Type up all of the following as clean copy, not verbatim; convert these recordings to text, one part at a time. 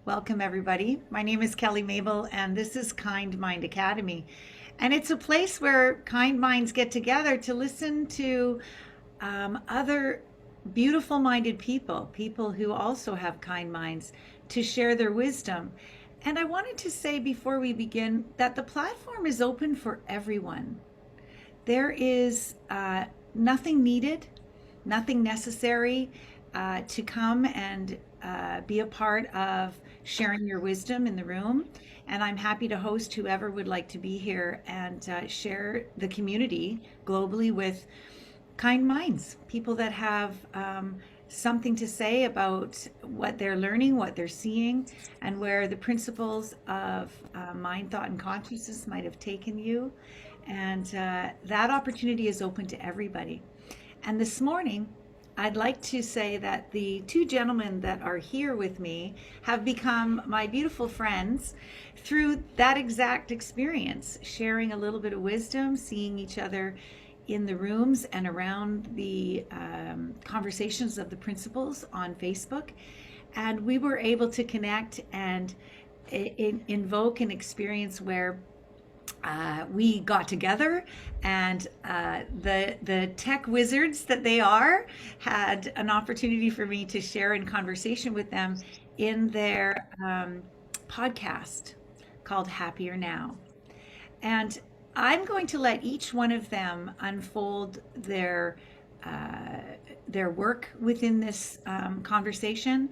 Welcome, everybody. My name is Kelly Mabel, and this is Kind Mind Academy. And it's a place where kind minds get together to listen to other beautiful minded people, people who also have kind minds, to share their wisdom. And I wanted to say before we begin that the platform is open for everyone. There is nothing needed, nothing necessary to come and be a part of sharing your wisdom in the room. And I'm happy to host whoever would like to be here and share the community globally with kind minds, people that have something to say about what they're learning, what they're seeing, and where the principles of mind, thought, and consciousness might have taken you. And that opportunity is open to everybody. And this morning, I'd like to say that the two gentlemen that are here with me have become my beautiful friends through that exact experience, sharing a little bit of wisdom, seeing each other in the rooms and around the conversations of the principles on Facebook. And we were able to connect and invoke an experience where we got together, and the tech wizards that they are had an opportunity for me to share in conversation with them in their podcast called Happier Now. And I'm going to let each one of them unfold their work within this conversation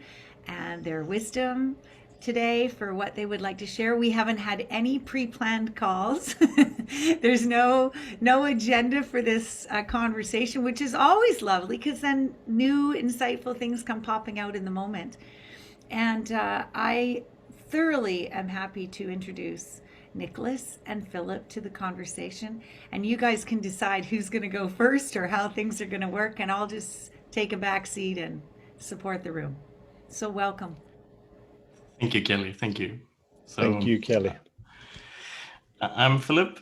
and their wisdom today for what they would like to share. We haven't had any pre-planned calls. There's no agenda for this conversation, which is always lovely because then new insightful things come popping out in the moment. And I thoroughly am happy to introduce Niklas and Phillip to the conversation. And you guys can decide who's going to go first or how things are going to work. And I'll just take a back seat and support the room. So welcome. Thank you, Kelly. Thank you. Thank you, Kelly. I'm Phillip,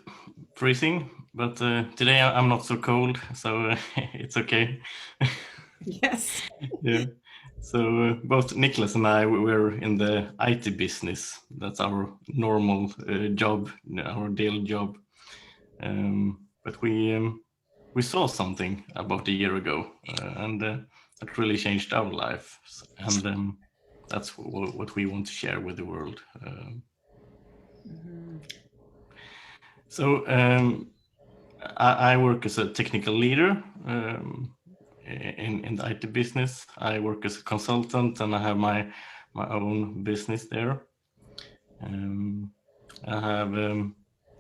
Frising, but today I'm not so cold, so it's okay. Yes. Yeah. So both Niklas and I were in the IT business. That's our normal job, our daily job. But we saw something about a year ago, and that really changed our life. And that's what we want to share with the world. So I work as a technical leader in the IT business. I work as a consultant, and I have my own business there. I have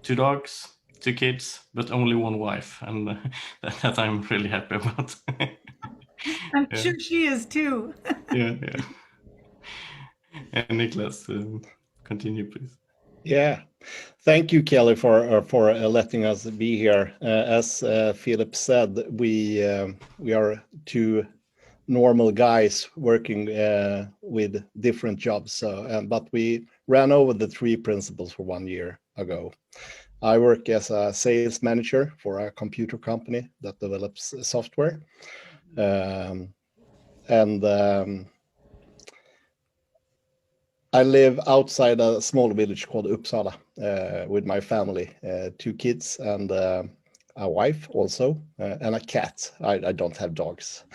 2 dogs, 2 kids, but only 1 wife, and that I'm really happy about. I'm sure she is too. Yeah. And Niklas, continue, please. Yeah, thank you, Kelly, for letting us be here. As Philip said, we are 2 normal guys working with different jobs. But we ran over the 3 principles for 1 year ago. I work as a sales manager for a computer company that develops software, I live outside a small village called Uppsala with my family, 2 kids and a wife also, and a cat. I don't have dogs,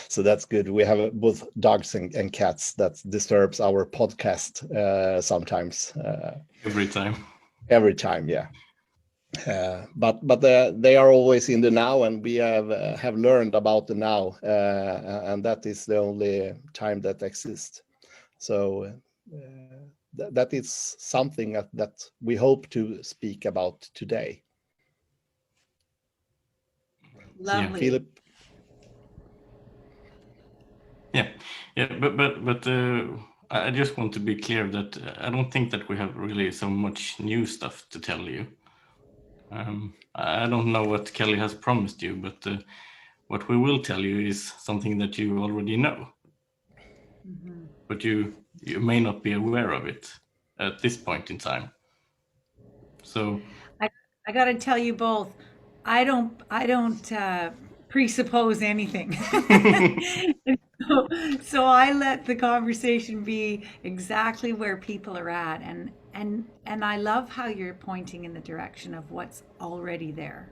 so that's good. We have both dogs and cats that disturbs our podcast sometimes. Every time, yeah. But they are always in the now, and we have learned about the now, and that is the only time that exists. So that is something that we hope to speak about today. Lovely. Yeah, Philip. Yeah, but I just want to be clear that I don't think that we have really so much new stuff to tell you. I don't know what Kelly has promised you, but what we will tell you is something that you already know. But you may not be aware of it at this point in time. So I got to tell you both. I don't presuppose anything. So I let the conversation be exactly where people are at, and I love how you're pointing in the direction of what's already there.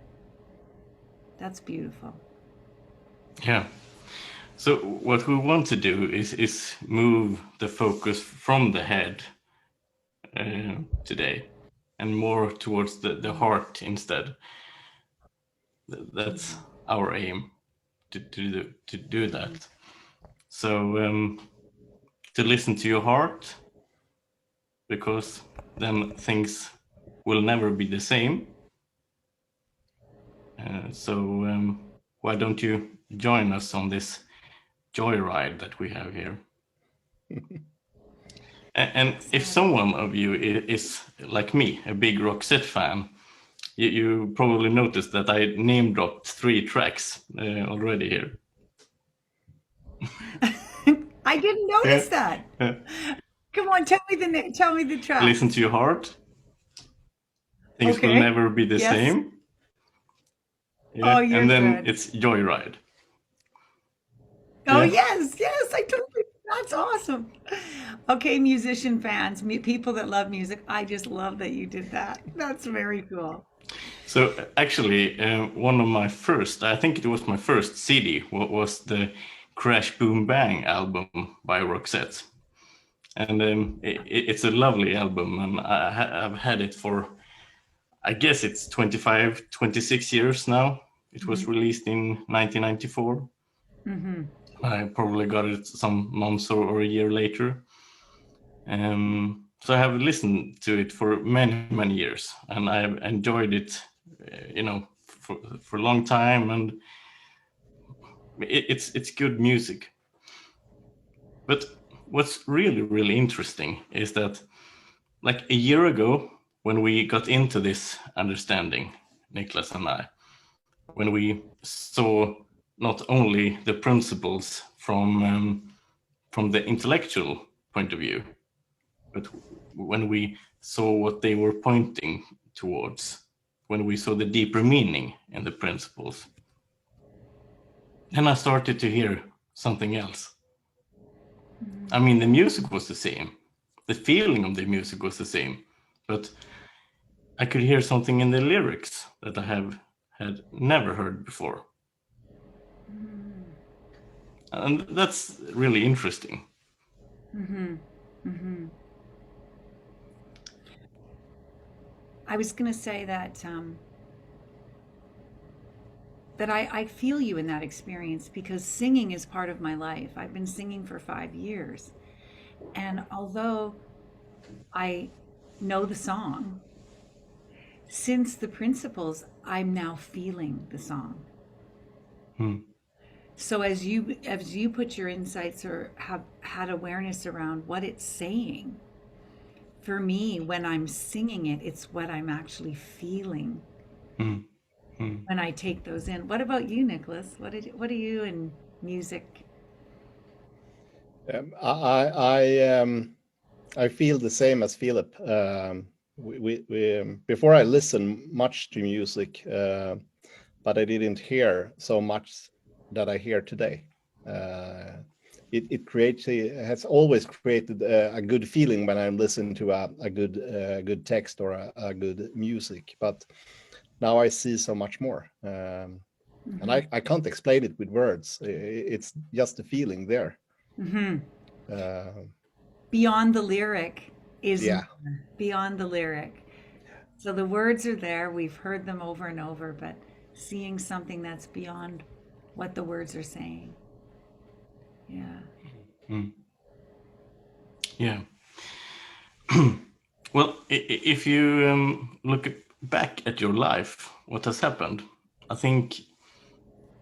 That's beautiful. Yeah. So what we want to do is move the focus from the head today and more towards the heart instead. That's our aim to do that. So to listen to your heart, because then things will never be the same. So why don't you join us on this joyride that we have here? And if someone of you is like me, a big Roxette fan, you probably noticed that I name dropped 3 tracks already here. I didn't notice that. Come on, tell me the track. Listen to your heart. Things will Okay. never be the Yes. same. Oh, you're and then good. it's Joyride. Oh, Yeah. yes, that's awesome. Okay, musician fans, people that love music, I just love that you did that. That's very cool. So actually, one of my first, I think it was my first CD, was the Crash Boom Bang album by Roxette. And it's a lovely album, and I've had it for, I guess it's 25, 26 years now. It was released in 1994. I probably got it some months or a year later. So I have listened to it for many, many years, and I've enjoyed it, for a long time, and it's good music. But what's really, really interesting is that, like a year ago, when we got into this understanding, Niklas and I, when we saw not only the principles from the intellectual point of view, but when we saw what they were pointing towards, when we saw the deeper meaning in the principles, then I started to hear something else. I mean, the music was the same, the feeling of the music was the same, but I could hear something in the lyrics that I had never heard before. And that's really interesting. I was going to say that I feel you in that experience because singing is part of my life. I've been singing for 5 years. And although I know the song, since the principles, I'm now feeling the song. So as you put your insights or have had awareness around what it's saying, for me, when I'm singing it, it's what I'm actually feeling when I take those in. What about you, Nicholas? What are you in music? I feel the same as Philip. Before I listened much to music, but I didn't hear so much that I hear today. It has always created a good feeling when I listen to a good text or a good music, but now I see so much more, and I can't explain it with words. It's just the feeling there. Beyond the lyric is Yeah. more. Beyond the lyric. So the words are there, we've heard them over and over, but seeing something that's beyond what the words are saying. Yeah. Yeah. Well, if you look back at your life, what has happened, I think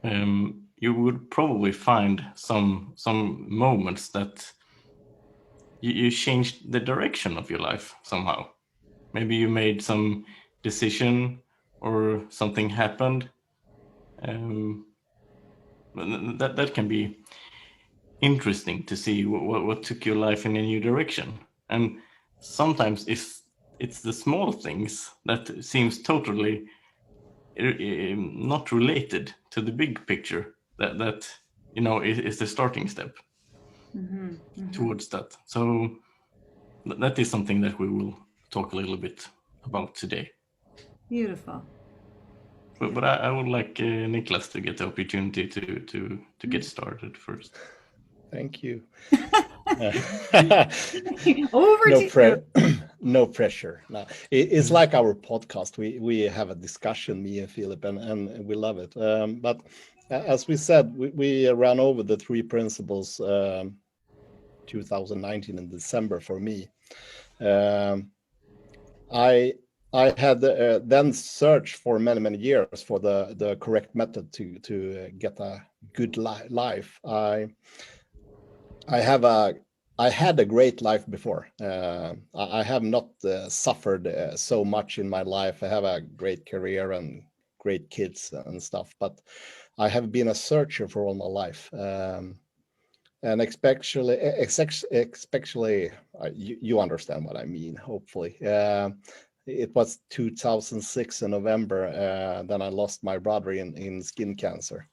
you would probably find some moments that you changed the direction of your life somehow. Maybe you made some decision or something happened. That can be interesting to see what took your life in a new direction. And sometimes it's the small things that seems totally not related to the big picture that is the starting step towards that. So that is something that we will talk a little bit about today. Beautiful. But I would like Niklas to get the opportunity to get started first. Thank you. Over no to you. no pressure. No, it's like our podcast. We have a discussion, me and Phillip, and we love it. But as we said, we ran over the 3 principles 2019 in December for me. I had then searched for many years for the correct method to get a good life. I had a great life before. I have not suffered so much in my life. I have a great career and great kids and stuff, but I have been a searcher for all my life. And especially you understand what I mean, hopefully. It was 2006 in November, then I lost my brother in skin cancer.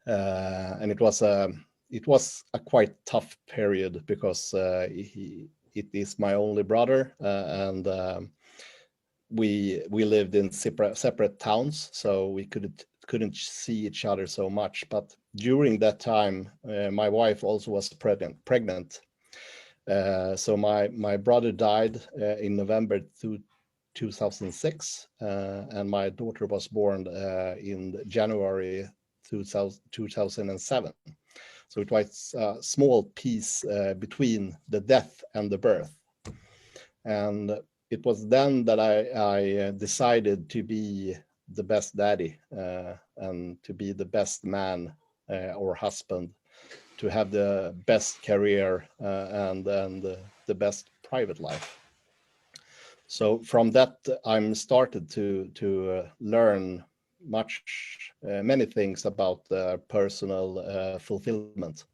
And it was a quite tough period because it is my only brother, and we lived in separate towns, so we couldn't see each other so much. But during that time, my wife also was pregnant. So my brother died in November 2006, and my daughter was born in January 2007. So it was a small piece between the death and the birth. And it was then that I decided to be the best daddy and to be the best man or husband, to have the best career and the best private life. So from that, I'm started to learn many things about personal fulfillment.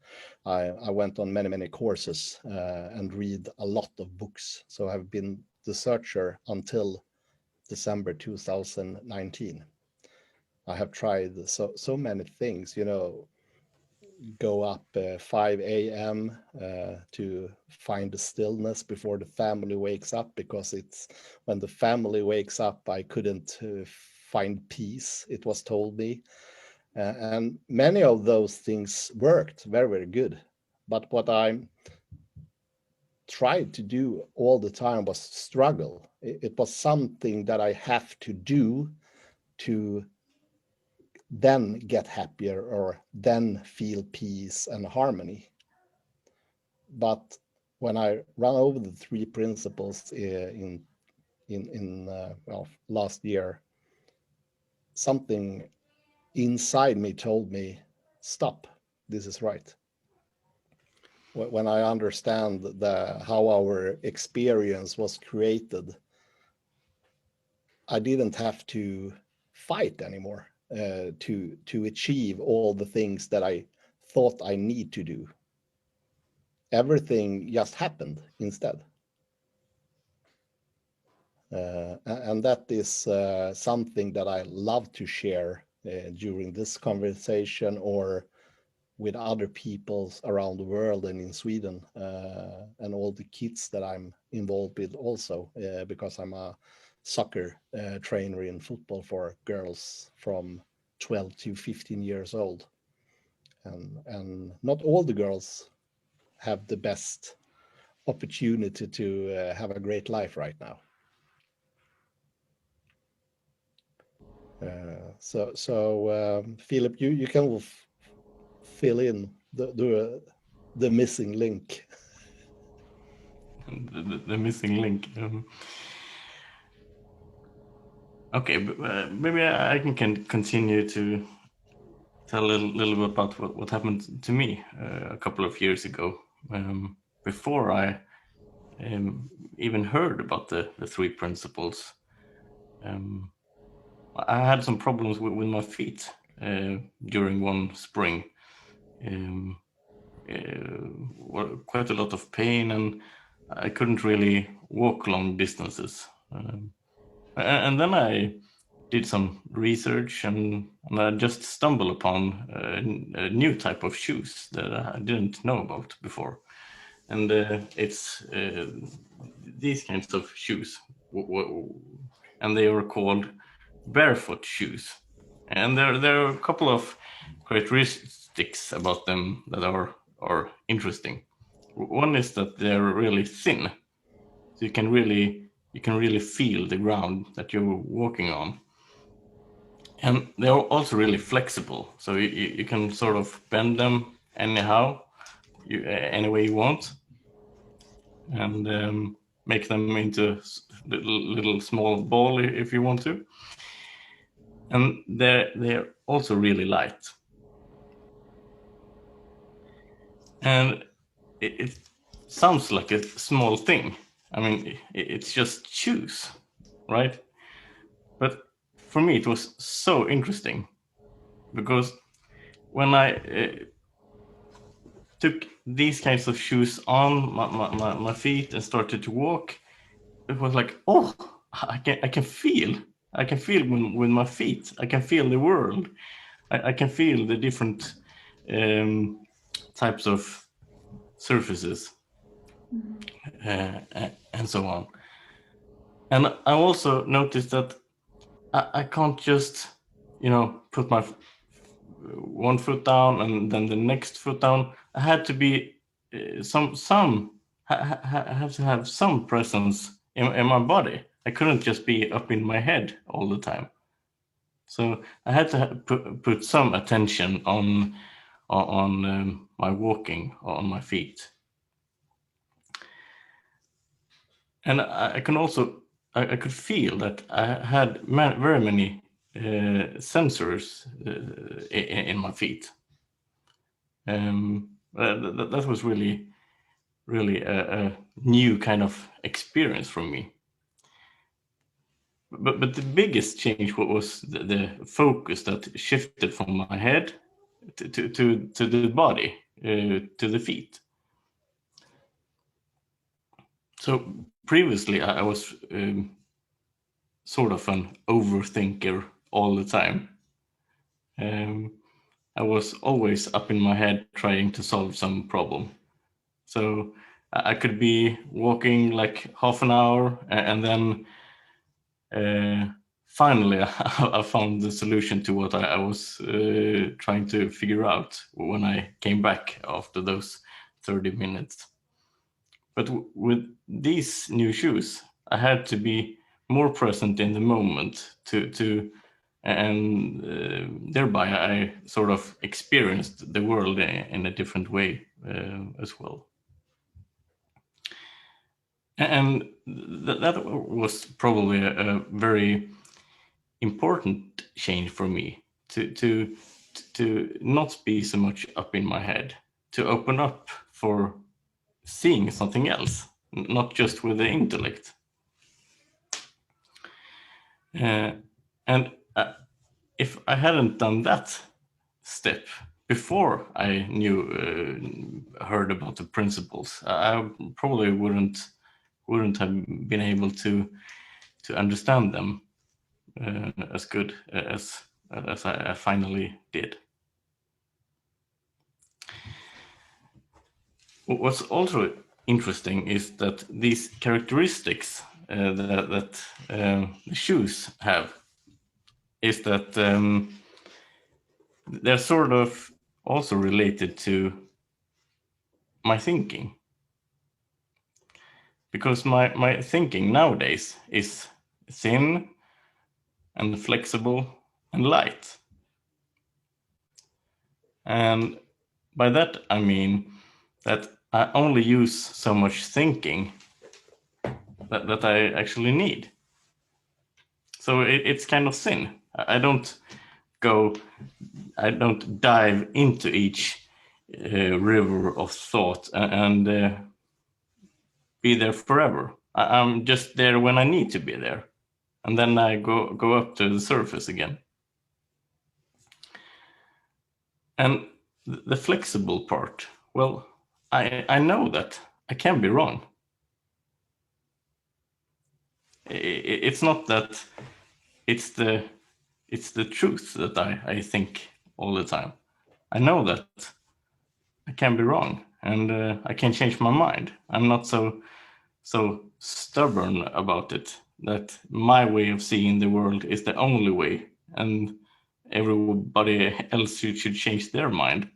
I went on many courses and read a lot of books. So I've been the searcher until December 2019. I have tried so many things, go up 5 a.m. To find the stillness before the family wakes up, because it's when the family wakes up, I couldn't find peace, it was told me. And many of those things worked very good. But what I tried to do all the time was struggle. It was something that I have to do to then get happier or then feel peace and harmony. But when I ran over the 3 principles in last year, something inside me told me, stop, this is right. When I understand how our experience was created, I didn't have to fight anymore to achieve all the things that I thought I need to do. Everything just happened instead. And that is something that I love to share during this conversation or with other people around the world and in Sweden, and all the kids that I'm involved with also, because I'm a soccer trainer in football for girls from 12 to 15 years old. And not all the girls have the best opportunity to have a great life right now. Phillip, you can fill in the missing link. The missing link. Okay, maybe I can continue to tell a little bit about what happened to me a couple of years ago, before I even heard about the 3 principles. I had some problems with my feet during one spring. Quite a lot of pain, and I couldn't really walk long distances. And then I did some research, and I just stumbled upon a new type of shoes that I didn't know about before. And it's these kinds of shoes, and they are called barefoot shoes. And there are a couple of characteristics about them that are interesting. One is that they're really thin, so you can really feel the ground that you're walking on. And they're also really flexible, so you can sort of bend them anyhow, any way you want, and make them into little small ball if you want to. And they're also really light. And it sounds like a small thing. I mean, it's just shoes, right? But for me, it was so interesting because when I took these kinds of shoes on my feet and started to walk, it was like, oh, I can feel with my feet. I can feel the world. I can feel the different types of surfaces and so on. And I also noticed that I can't just, put my one foot down and then the next foot down. I had to be I have to have some presence in my body. I couldn't just be up in my head all the time. So I had to put some attention on my walking on my feet. And I can also I could feel that I had very many sensors in my feet. That was really a new kind of experience for me. But the biggest change was the focus that shifted from my head to the body, to the feet. So previously I was sort of an overthinker all the time. I was always up in my head trying to solve some problem. So I could be walking like half an hour, and then finally I found the solution to what I was trying to figure out when I came back after those 30 minutes. But with these new shoes, I had to be more present in the moment and thereby I sort of experienced the world in a different way as well. And that was probably a very important change for me to not be so much up in my head, to open up for seeing something else, not just with the intellect. And if I hadn't done that step before I heard about the principles, I probably wouldn't have been able to understand them as good as I finally did. What's also interesting is that these characteristics that shoes have is that they're sort of also related to my thinking. Because my thinking nowadays is thin and flexible and light. And by that I mean that I only use so much thinking that I actually need. So it's kind of thin. I don't dive into each river of thought and be there forever. I'm just there when I need to be there, and then I go up to the surface again. And the flexible part, well, I know that I can be wrong. It's not that it's the it's the truth that I think all the time. I know that I can be wrong, and I can change my mind. I'm not so stubborn about it that my way of seeing the world is the only way, and everybody else should change their mind.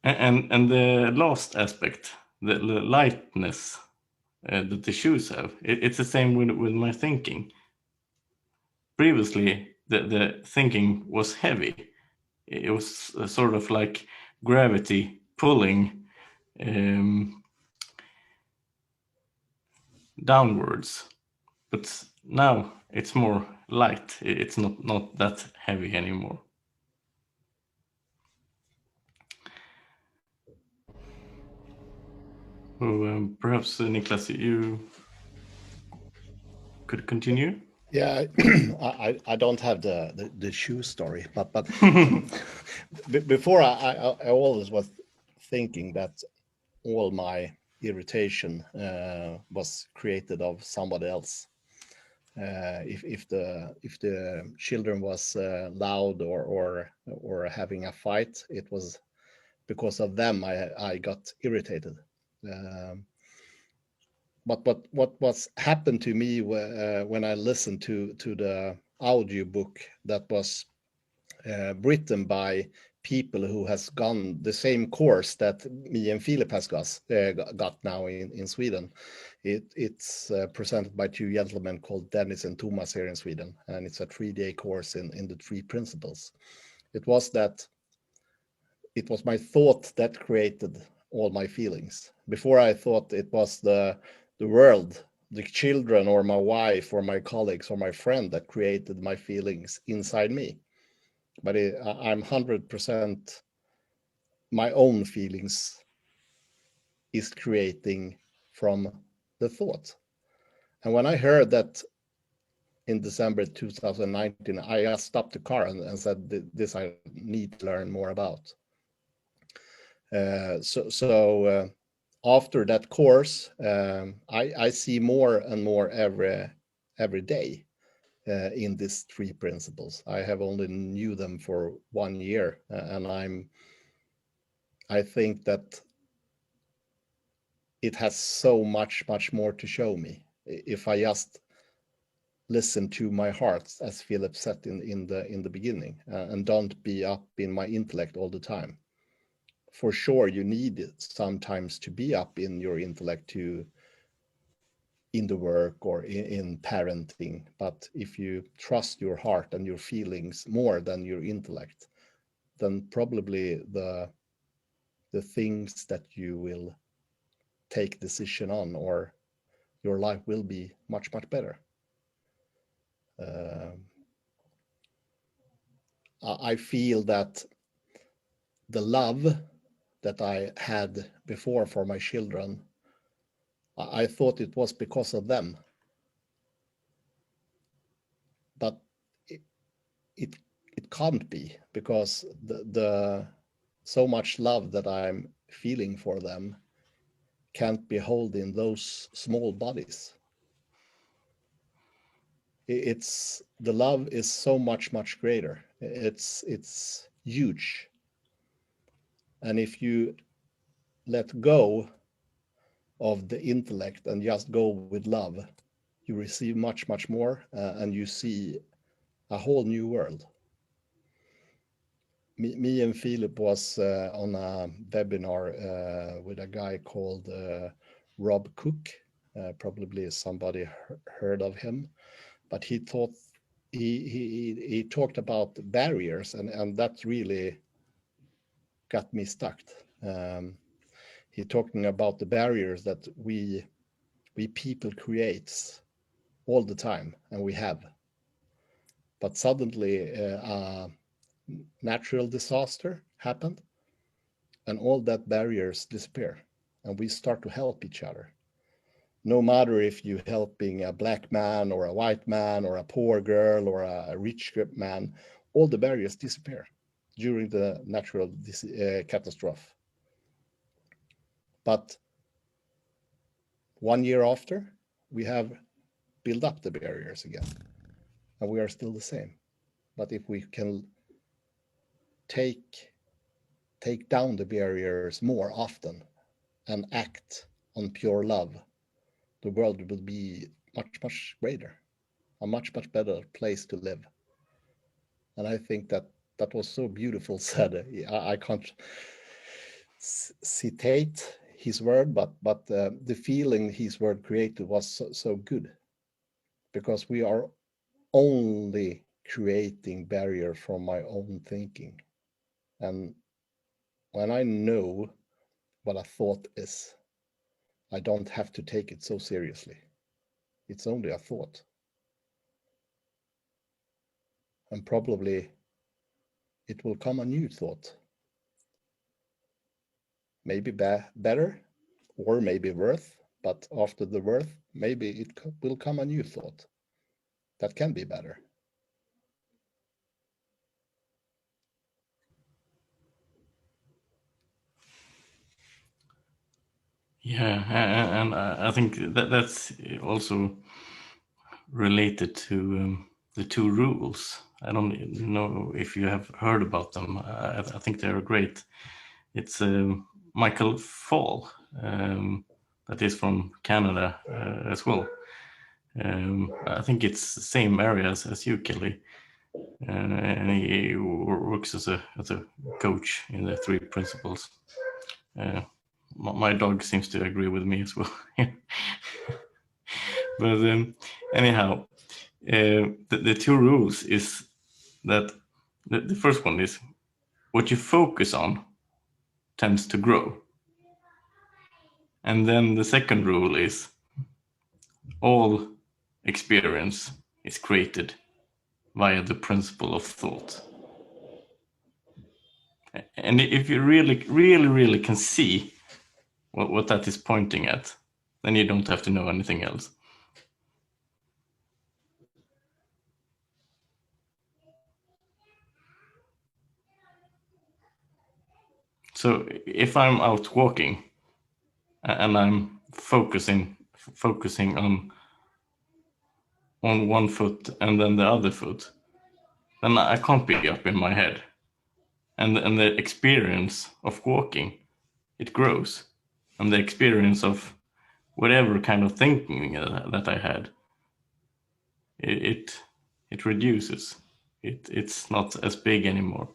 And the last aspect, the lightness that the shoes have, it's the same with my thinking. Previously, the thinking was heavy. It was sort of like gravity pulling downwards. But now it's more light. It's not that heavy anymore. So perhaps Niklas, you could continue. Yeah, I don't have the shoe story, but before I always was thinking that all my irritation was created of somebody else. If the children was loud or having a fight, it was because of them I got irritated. But what was happened to me when I listened to the audiobook that was written by people who has gone the same course that me and Phillip has got now in Sweden. It's presented by two gentlemen called Dennis and Thomas here in Sweden, and it's a 3-day course in the 3 principles. It was my thought that created all my feelings. Before I thought it was the world, the children, or my wife, or my colleagues, or my friend that created my feelings inside me. But I'm 100% my own feelings is creating from the thought. And when I heard that in December 2019, I just stopped the car and said, this I need to learn more about. So after that course, I see more and more every day in these 3 principles. I have only knew them for 1 year, and I think that it has so much more to show me if I just listen to my heart, as Phillip said in the beginning, and don't be up in my intellect all the time. For sure, you need sometimes to be up in your intellect in the work or in parenting. But if you trust your heart and your feelings more than your intellect, then probably the things that you will take decision on, or your life will be much better. I feel that the love that I had before for my children, I thought it was because of them, but it can't be, because the so much love that I'm feeling for them can't be held in those small bodies. It's the love is so much greater. It's huge, and if you let go of the intellect and just go with love, you receive much more, and you see a whole new world. Me and Phillip was on a webinar with a guy called Rob Cook. Probably somebody heard of him, but he talked about barriers, and that really got me stuck. He talking about the barriers that we people creates all the time, and we have. But suddenly a natural disaster happened, and all that barriers disappear, and we start to help each other. No matter if you're helping a black man or a white man or a poor girl or a rich man, all the barriers disappear during the natural catastrophe. But 1 year after, we have build up the barriers again. And we are still the same. But if we can take down the barriers more often and act on pure love, the world will be much, much greater, a much, much better place to live. And I think that was so beautiful said. I can't citate his word, but the feeling his word created was so good, because we are only creating barrier from my own thinking. And when I know what a thought is, I don't have to take it so seriously. It's only a thought. And probably it will come a new thought. Maybe better, or maybe worth, but after the worth, maybe it will come a new thought that can be better. Yeah, and I think that's also related to the two rules. I don't know if you have heard about them. I think they're great. It's Michael Fall, that is from Canada as well. I think it's the same area as you, Kelly. And he works as a coach in the 3 principles. My dog seems to agree with me as well. But anyhow, the 2 rules is that the first one is what you focus on tends to grow. And then the second rule is all experience is created via the principle of thought. And if you really can see what that is pointing at, then you don't have to know anything else. So if I'm out walking and I'm focusing on one foot and then the other foot, then I can't be up in my head. And the experience of walking, it grows. And the experience of whatever kind of thinking that I had, it reduces. It's not as big anymore.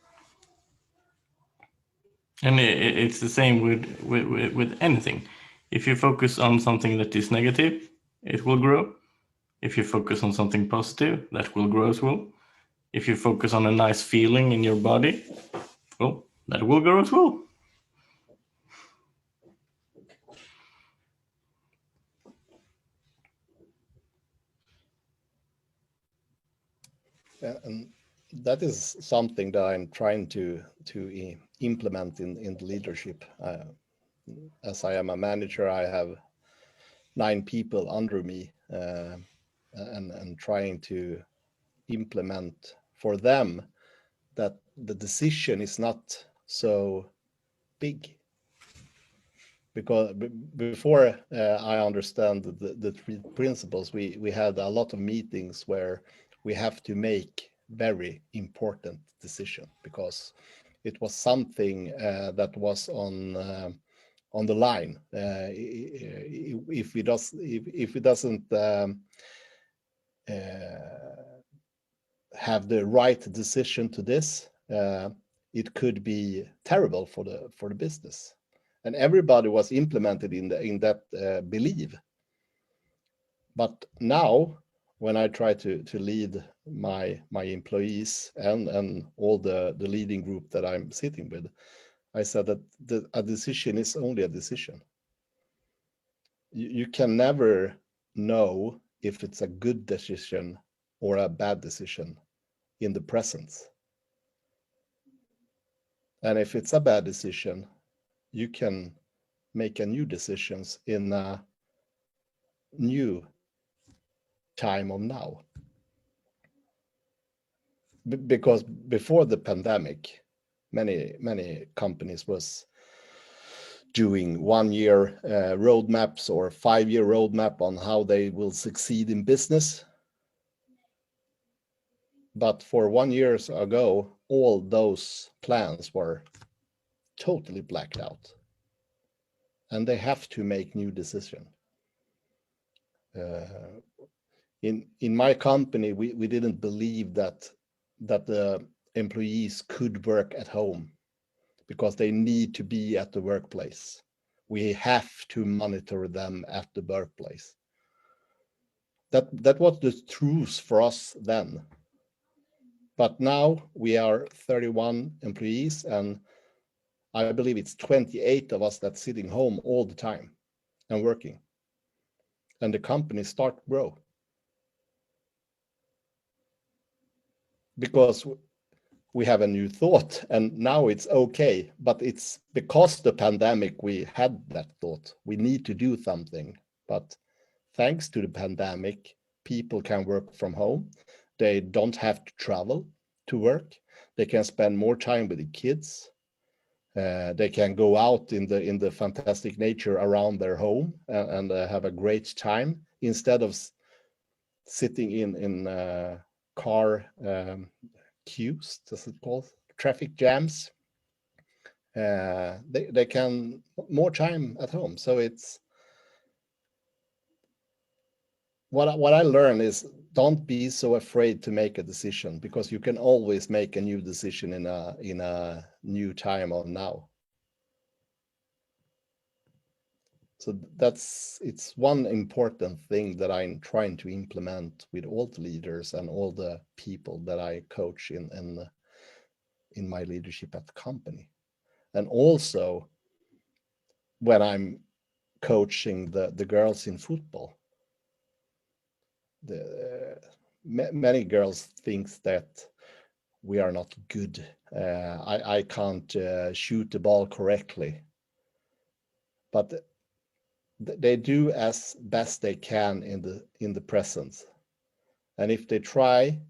And it's the same with anything. If you focus on something that is negative, it will grow. If you focus on something positive, that will grow as well. If you focus on a nice feeling in your body, well, that will grow as well. And that is something that I'm trying to implement in the leadership. As I am a manager, I have 9 people under me, and trying to implement for them that the decision is not so big. Because before I understand the 3 principles, we had a lot of meetings where we have to make very important decision, because it was something that was on the line. If it doesn't have the right decision to this, it could be terrible for the business. And everybody was implemented in that belief. But now, when I try to lead my employees and all the leading group that I'm sitting with, I said that a decision is only a decision. You can never know if it's a good decision or a bad decision in the present. And if it's a bad decision, you can make a new decisions in a new time of now. Because before the pandemic, many companies was doing 1 year roadmaps or 5-year roadmap on how they will succeed in business. But for 1 year ago, all those plans were totally blacked out, and they have to make new decision. In my company, we didn't believe that the employees could work at home because they need to be at the workplace. We have to monitor them at the workplace. That was the truth for us then. But now we are 31 employees, and I believe it's 28 of us that's sitting home all the time and working. And the company start to grow. Because we have a new thought, and now it's okay, but it's because the pandemic we had that thought. We need to do something, but thanks to the pandemic, people can work from home. They don't have to travel to work. They can spend more time with the kids. They can go out in the fantastic nature around their home and have a great time instead of sitting in car queues, does it called traffic jams. They can more time at home. So it's what I learned is, don't be so afraid to make a decision, because you can always make a new decision in a new time or now. So it's one important thing that I'm trying to implement with all the leaders and all the people that I coach in my leadership at the company. And also when I'm coaching the girls in football, many girls think that we are not good. I can't shoot the ball correctly, but they do as best they can in the present. And if they try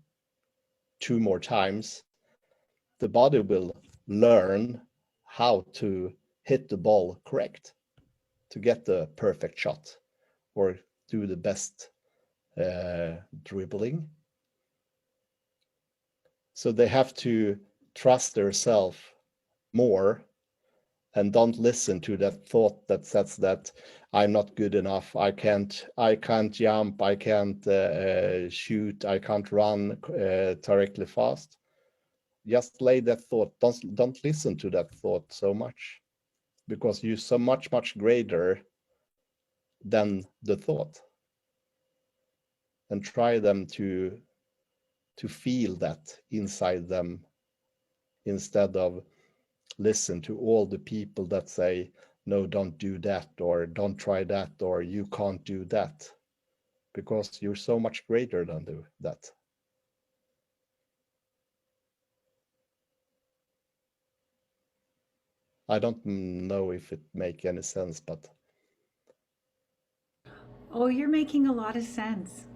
2 more times, the body will learn how to hit the ball correct, to get the perfect shot or do the best dribbling. So they have to trust themselves more and don't listen to that thought that says that I'm not good enough, I can't jump, I can't shoot, I can't run directly fast. Just lay that thought. Don't listen to that thought so much, because you're so much greater than the thought. And try them to feel that inside them, instead of listen to all the people that say, no, don't do that, or don't try that, or you can't do that, because you're so much greater than that. I don't know if it make any sense, but Oh, you're making a lot of sense.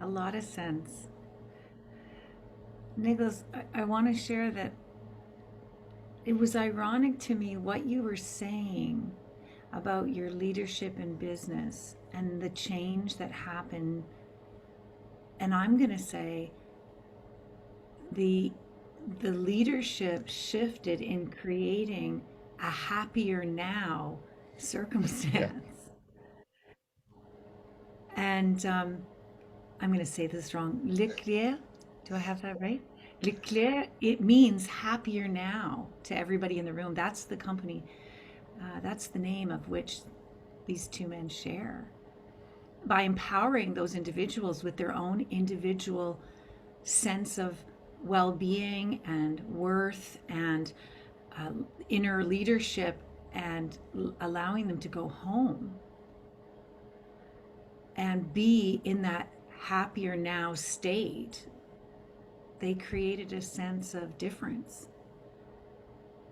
A lot of sense. Niklas, I want to share that it was ironic to me what you were saying about your leadership in business and the change that happened. And I'm going to say the leadership shifted in creating a happier now circumstance. And I'm going to say this wrong. Lyckligare, do I have that right? Lyckligare, it means happier now to everybody in the room. That's the company, that's the name of which these two men share. By empowering those individuals with their own individual sense of well-being and worth and inner leadership, and allowing them to go home and be in that happier now state, they created a sense of difference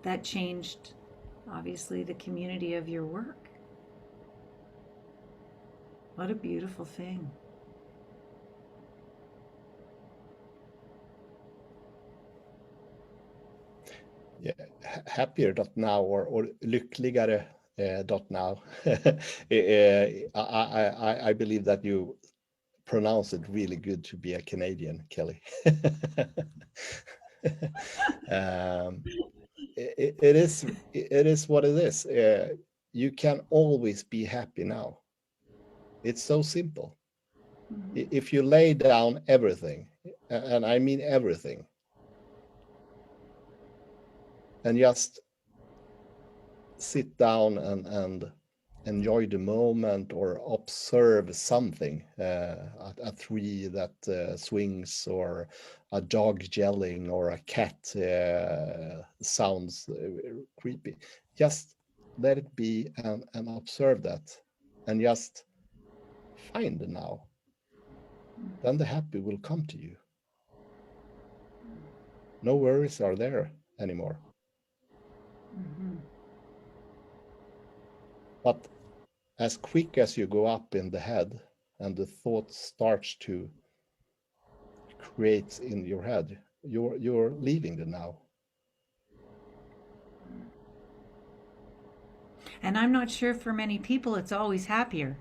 that changed, obviously, the community of your work. What a beautiful thing. Yeah, happier.now or Lyckligare .now. I believe that you pronounce it really good to be a Canadian, Kelly. It is what it is. You can always be happy now. It's so simple. If you lay down everything, and I mean everything, and just sit down and enjoy the moment or observe something, a tree that swings, or a dog yelling, or a cat sounds creepy. Just let it be and observe that, and just find it now. Then the happy will come to you. No worries are there anymore. But as quick as you go up in the head and the thought starts to create in your head, you're leaving the now. And I'm not sure for many people it's always happier.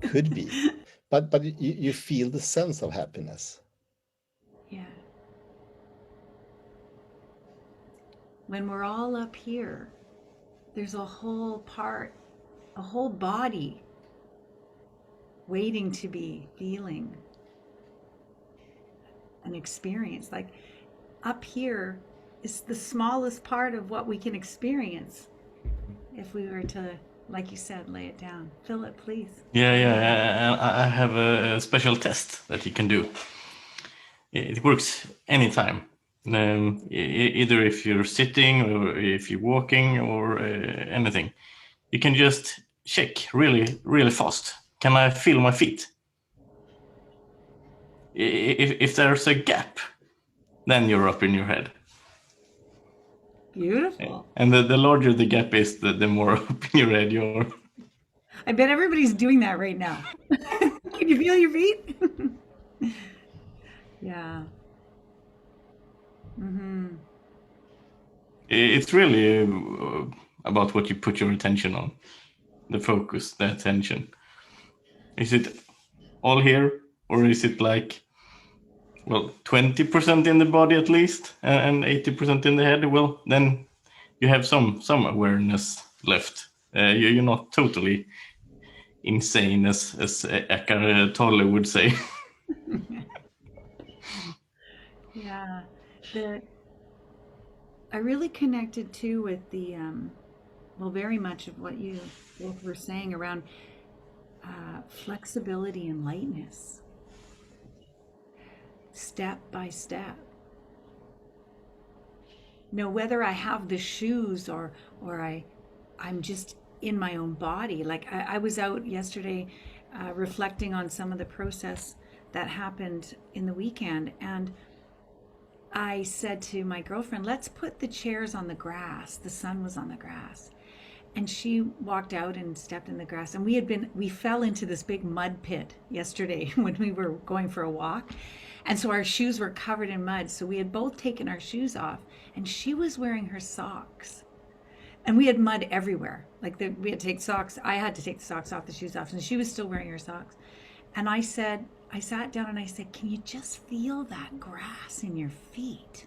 Could be, but you feel the sense of happiness. Yeah. When we're all up here, there's a whole part, a whole body waiting to be feeling an experience. Like up here is the smallest part of what we can experience if we were to, like you said, lay it down. Phillip, please. Yeah. I have a special test that you can do. It works anytime. Either if you're sitting or if you're walking or anything. You can just check really, really fast. Can I feel my feet? If there's a gap, then you're up in your head. Beautiful. And the larger the gap is, the more up in your head you're. I bet everybody's doing that right now. Can you feel your feet? Yeah. It's really about what you put your attention on, the focus, the attention. Is it all here, or is it like, well, 20% in the body at least, and 80% in the head? Well, then you have some awareness left. You're not totally insane, as Eckhart Tolle would say. Yeah. I really connected too with the, well, very much of what you both were saying around flexibility and lightness, step by step. Whether I have the shoes or I'm just in my own body. Like I was out yesterday reflecting on some of the process that happened in the weekend, and I said to my girlfriend, let's put the chairs on the grass. The sun was on the grass. And she walked out and stepped in the grass. And we fell into this big mud pit yesterday when we were going for a walk. And so our shoes were covered in mud. So we had both taken our shoes off, and she was wearing her socks. And we had mud everywhere. We had to take socks. I had to take the socks off, the shoes off, and she was still wearing her socks. And I sat down and I said, can you just feel that grass in your feet?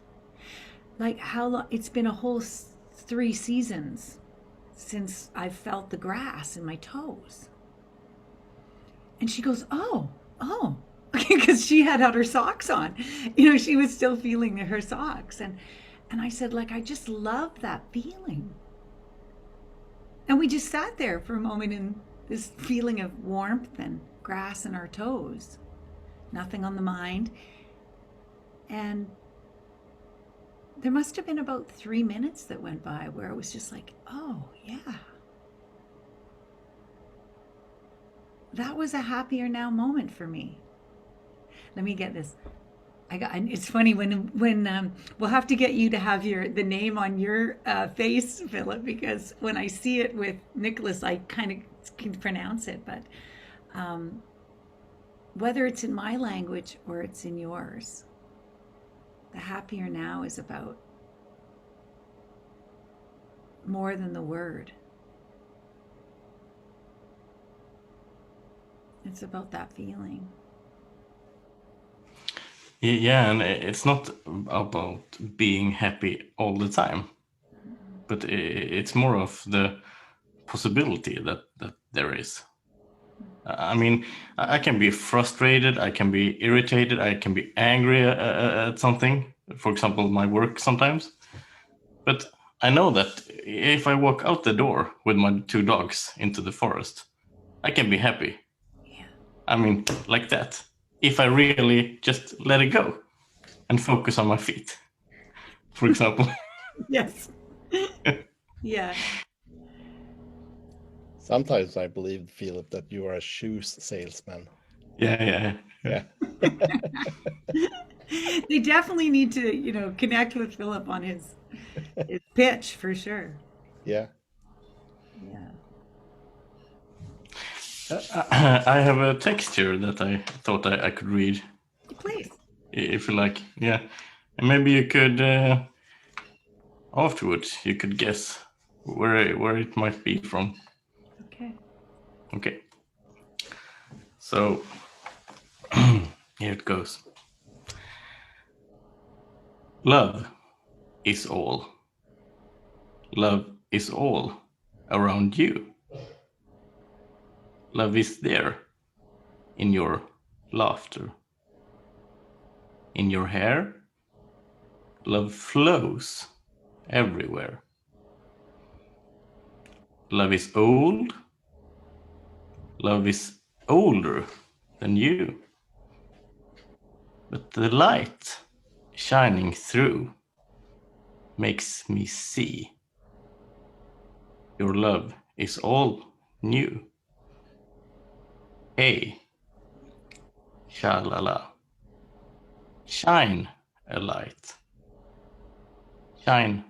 Like how long, it's been a whole 3 seasons since I've felt the grass in my toes. And she goes, oh, because she had her socks on. She was still feeling her socks. And I said, I just love that feeling. And we just sat there for a moment in this feeling of warmth and grass in our toes. Nothing on the mind. And there must have been about 3 minutes that went by where it was just like, oh, yeah. That was a happier now moment for me. Let me get this. It's funny when we'll have to get you to have the name on your face, Phillip, because when I see it with Niklas, I kind of can pronounce it, but whether it's in my language or it's in yours, the happier now is about more than the word. It's about that feeling. Yeah, and it's not about being happy all the time, but it's more of the possibility that there is. I mean, I can be frustrated, I can be irritated, I can be angry at something, for example, my work sometimes. But I know that if I walk out the door with my 2 dogs into the forest, I can be happy. Yeah. I mean, like that. If I really just let it go and focus on my feet, for example. Yes. Yeah. Sometimes I believe, Philip, that you are a shoes salesman. Yeah. Yeah. They definitely need to, connect with Phillip on his pitch for sure. Yeah. Yeah. I have a text here that I thought I could read, Please. if you like. Yeah. And maybe you could, afterwards, you could guess where it might be from. Okay. Okay. So, here it goes. Love is all. Love is all around you. Love is there in your laughter. In your hair, love flows everywhere. Love is old. Love is older than you. But the light shining through makes me see your love is all new. Hey, sha-la-la, shine a light. Shine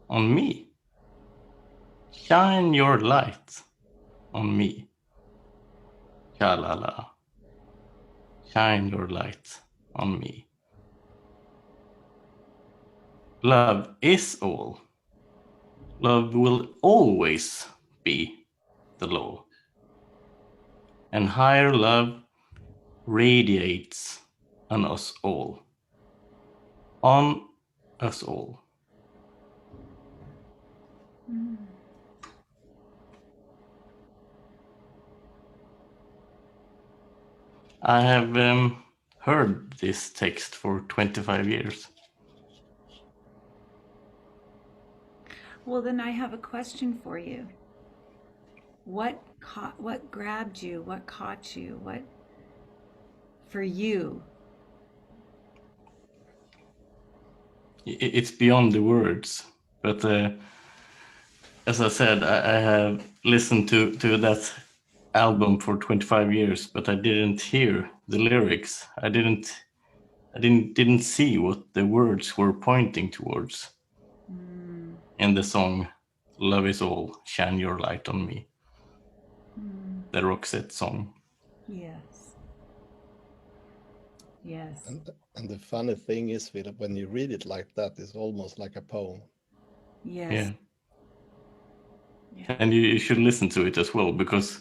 on me. Shine your light on me. Sha-la-la, shine your light on me. Love is all. Love will always be the law. And higher love radiates on us all. On us all. I have heard this text for 25 years. Well, then I have a question for you. What grabbed you? What caught you? What for you? It's beyond the words, but as I said, I have listened to that album for 25 years, but I didn't hear the lyrics. I didn't see what the words were pointing towards in the song Love Is All, Shine Your Light on Me, the Roxette song. Yes. Yes. And the funny thing is, Philip, when you read it like that, it's almost like a poem. Yes. Yeah. And you should listen to it as well, because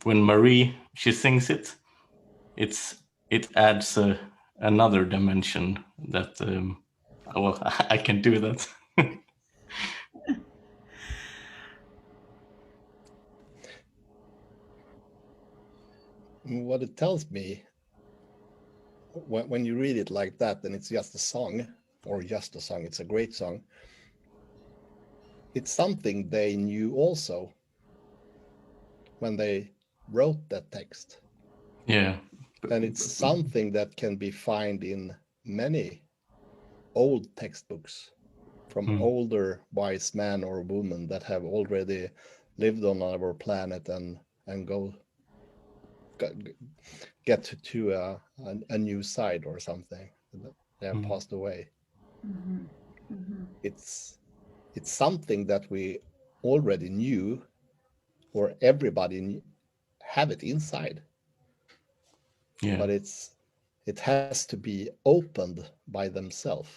when Marie, she sings it, it adds another dimension that, well, I can do that. What it tells me, when you read it like that, then it's just a song, or just a song, it's a great song. It's something they knew also when they wrote that text. Yeah. And it's something that can be found in many old textbooks from older wise men or women that have already lived on our planet and get to a new side or something. They have passed away. It's something that we already knew, or everybody have it inside. Yeah. But it has to be opened by themselves.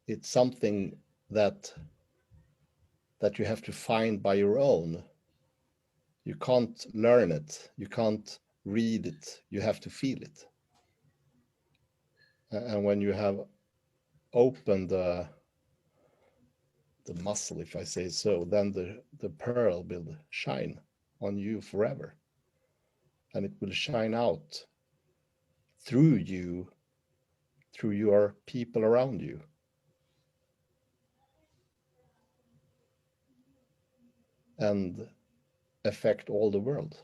It's something that you have to find by your own. You can't learn it. You can't read it. You have to feel it. And when you have opened the muscle, if I say so, then the pearl will shine on you forever. And it will shine out through you, through your people around you. And affect all the world.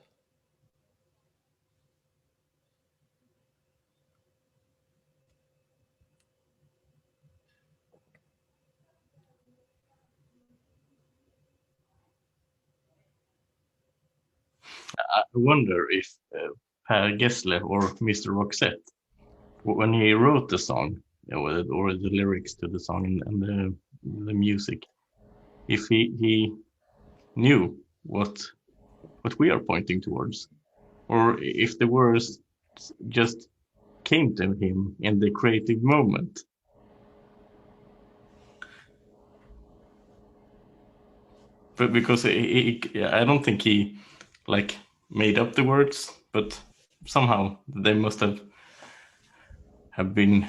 I wonder if Per Gessle or Mr. Roxette, when he wrote the song, or the lyrics to the song and the music, if he knew what we are pointing towards, or if the words just came to him in the creative moment. But because I don't think he like made up the words, but somehow they must have been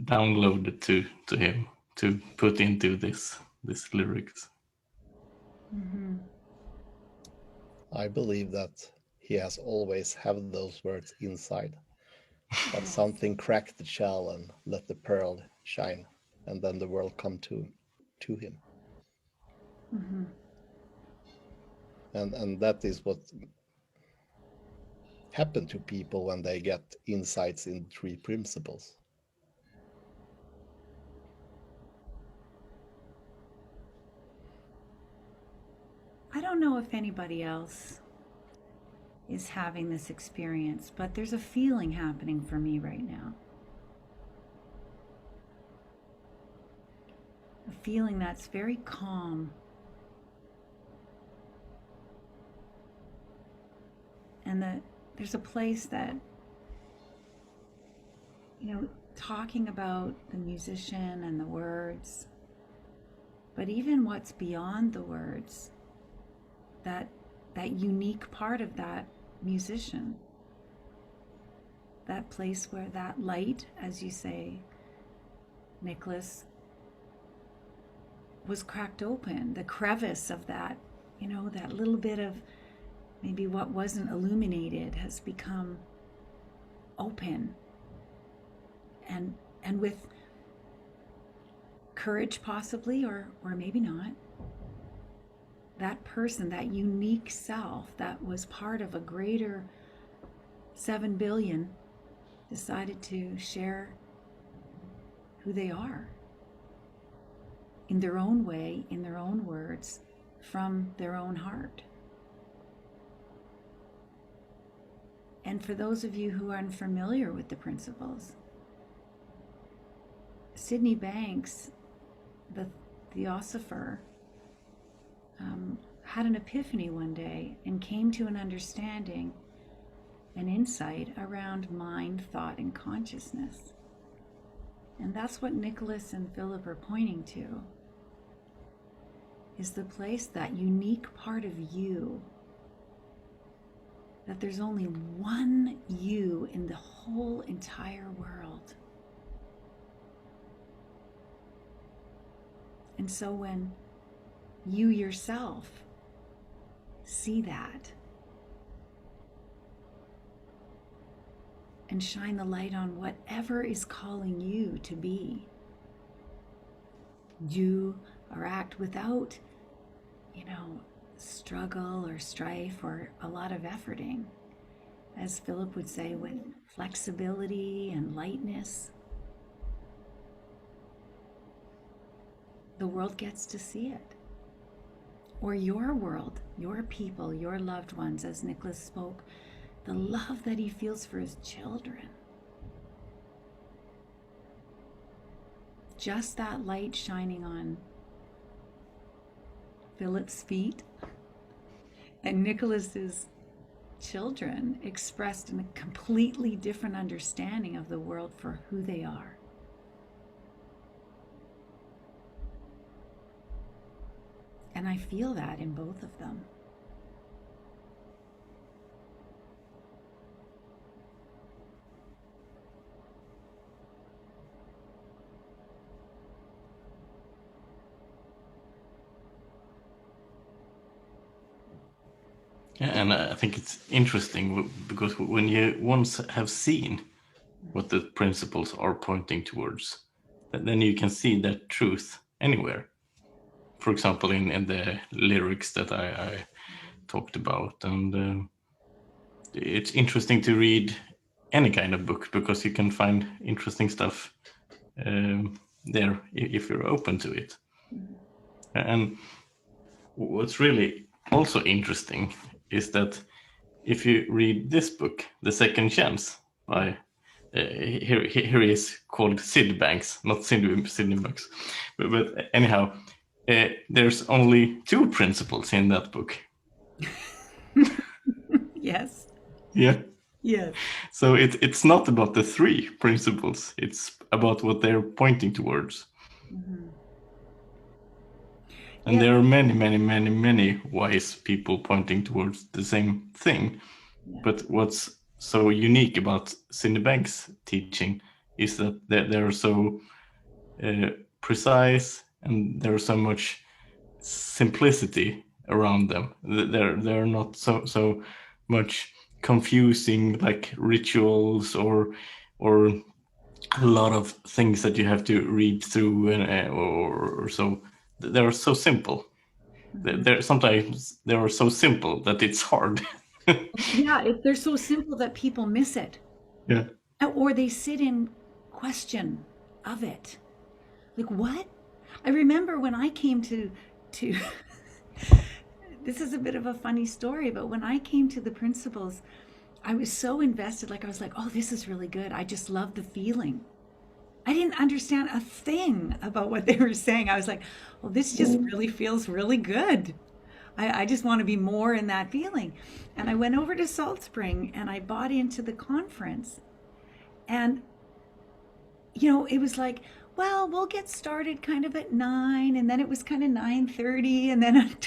downloaded to him to put into this lyrics. Mm-hmm. I believe that he has always had those words inside, but something cracked the shell and let the pearl shine, and then the world come to him. Mm-hmm. And that is what happened to people when they get insights in 3 principles. I don't know if anybody else is having this experience, but there's a feeling happening for me right now. A feeling that's very calm. And there's a place that, talking about the musician and the words, but even what's beyond the words, that unique part of that musician, that place where that light, as you say, Niklas, was cracked open, the crevice of that, that little bit of maybe what wasn't illuminated has become open, and with courage possibly, or maybe not, that person, that unique self that was part of a greater 7 billion, decided to share who they are in their own way, in their own words, from their own heart. And for those of you who are unfamiliar with the principles, Sydney Banks, the theosopher, had an epiphany one day and came to an understanding, an insight around mind, thought, and consciousness. And that's what Niklas and Phillip are pointing to, is the place, that unique part of you, that there's only one you in the whole entire world. And so when you yourself see that and shine the light on whatever is calling you to be, do or act without, struggle or strife or a lot of efforting, as Phillip would say, with flexibility and lightness, the world gets to see it. Or your world, your people, your loved ones, as Niklas spoke, the love that he feels for his children. Just that light shining on Philip's feet and Nicholas's children expressed in a completely different understanding of the world for who they are. And I feel that in both of them. And I think it's interesting because when you once have seen what the principles are pointing towards, then you can see that truth anywhere. For example, in the lyrics that I talked about. And it's interesting to read any kind of book because you can find interesting stuff there if you're open to it. And what's really also interesting is that if you read this book, The Second Chance, by here he is called Sid Banks, not Sydney Banks, but anyhow, there's only 2 principles in that book. Yes. Yeah. Yes. So it's not about the 3 principles. It's about what they're pointing towards. And Yeah. there are many wise people pointing towards the same thing. Yeah. But what's so unique about Cindy Banks' teaching is that they're so precise and there's so much simplicity around them. They're not so much confusing like rituals or a lot of things that you have to read through or so. They're so simple. They're sometimes they are so simple that it's hard. Yeah, they're so simple that people miss it. Yeah. Or they sit in question of it. Like, what? I remember when I came to this is a bit of a funny story, but when I came to the principles, I was so invested. Like, I was like, oh, this is really good. I just love the feeling. I didn't understand a thing about what they were saying. I was like, well, this just really feels really good. I just want to be more in that feeling. And I went over to Salt Spring and I bought into the conference. And, it was like, well, we'll get started kind of at 9, and then it was kind of 9:30, and then,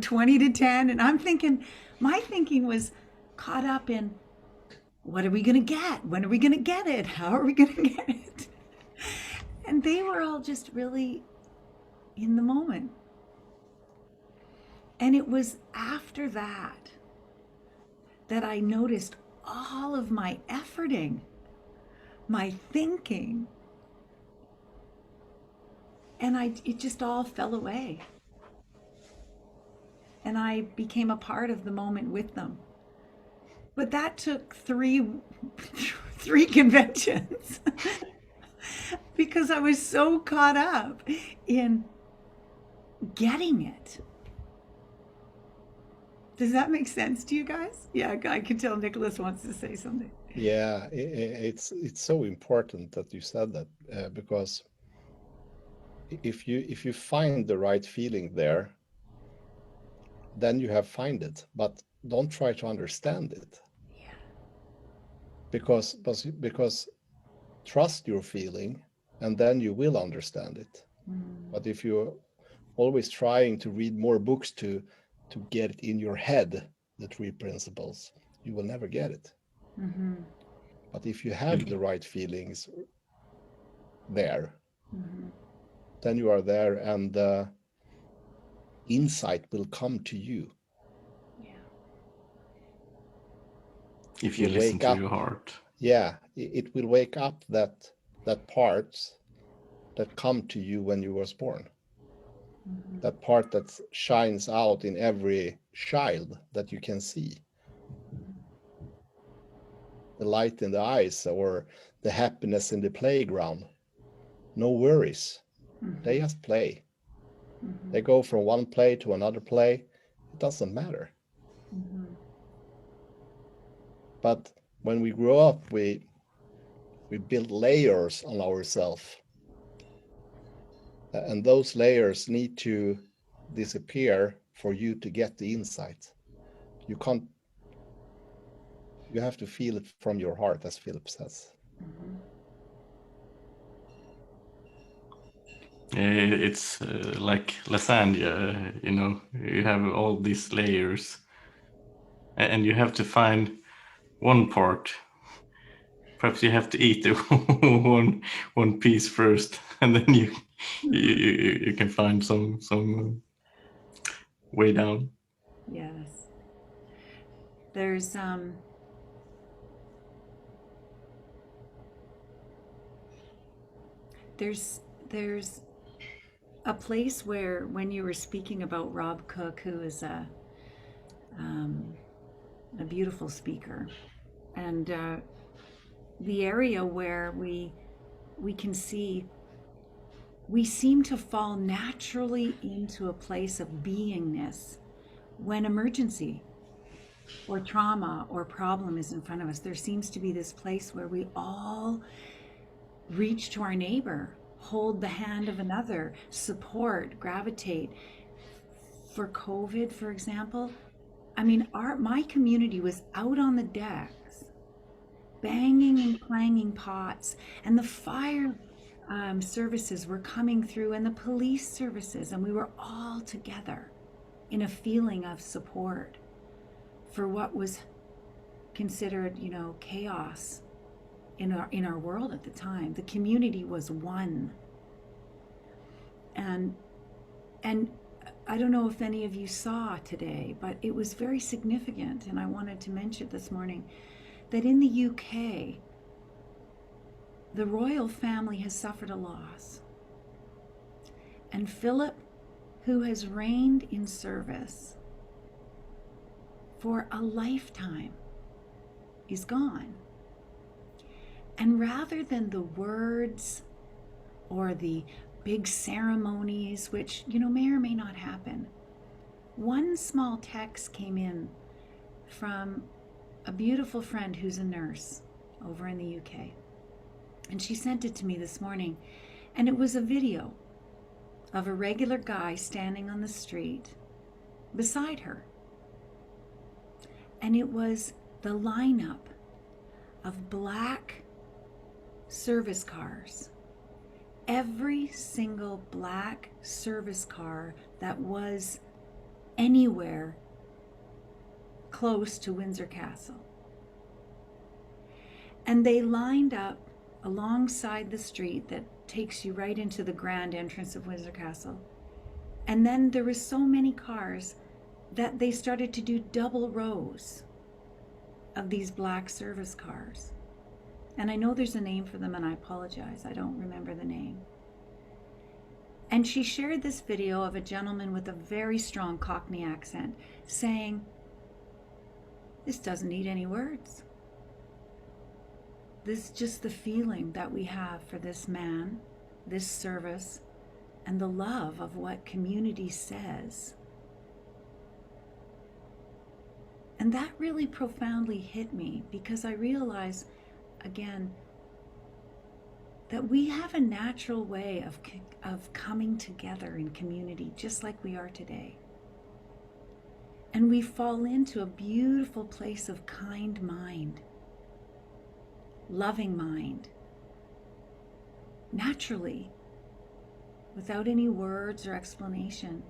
20 to 10. And my thinking was caught up in, what are we going to get? When are we going to get it? How are we going to get it? And they were all just really in the moment. And it was after that I noticed all of my efforting, my thinking, and it just all fell away. And I became a part of the moment with them. But that took three conventions because I was so caught up in getting it. Does that make sense to you guys? Yeah, I can tell Nicholas wants to say something. Yeah, it's so important that you said that because if you find the right feeling there, then you have find it, but don't try to understand it. Yeah. Because trust your feeling, and then you will understand it. But if you're always trying to read more books to get it in your head, the 3 principles, you will never get it. But if you have the right feelings there, then you are there, and insight will come to you. Yeah. If you listen to your heart. Yeah, it will wake up that parts that come to you when you was born. That part that shines out in every child that you can see. The light in the eyes, or the happiness in the playground. No worries. They just play. They go from one play to another play. It doesn't matter. But when we grow up, we build layers on ourselves. And those layers need to disappear for you to get the insight. You have to feel it from your heart, as Phillip says. It's like lasagna, you have all these layers and you have to find one part. Perhaps you have to eat one piece first, and then you can find some way down. Yes. There's there's a place where, when you were speaking about Rob Cook, who is a beautiful speaker, and the area where we can see, we seem to fall naturally into a place of beingness when emergency or trauma or problem is in front of us. There seems to be this place where we all reach to our neighbor, hold the hand of another, support, gravitate. For COVID, for example, I mean, my community was out on the decks, banging and clanging pots, and the fire services were coming through, and the police services, and we were all together in a feeling of support for what was considered, chaos in our world at the time. The community was one. And I don't know if any of you saw today, but it was very significant, and I wanted to mention this morning that in the UK, the royal family has suffered a loss. And Phillip, who has reigned in service for a lifetime, is gone. And rather than the words or the big ceremonies, which, may or may not happen, one small text came in from a beautiful friend who's a nurse over in the UK. And she sent it to me this morning. And it was a video of a regular guy standing on the street beside her. And it was the lineup of black service cars. Every single black service car that was anywhere close to Windsor Castle. And they lined up alongside the street that takes you right into the grand entrance of Windsor Castle. And then there was so many cars that they started to do double rows of these black service cars. And I know there's a name for them, and I apologize, I don't remember the name. And she shared this video of a gentleman with a very strong Cockney accent saying, "This doesn't need any words. This is just the feeling that we have for this man, this service, and the love of what community says." And that really profoundly hit me, because I realized, again, that we have a natural way of coming together in community, just like we are today. And we fall into a beautiful place of kind mind, loving mind, naturally, without any words or explanation.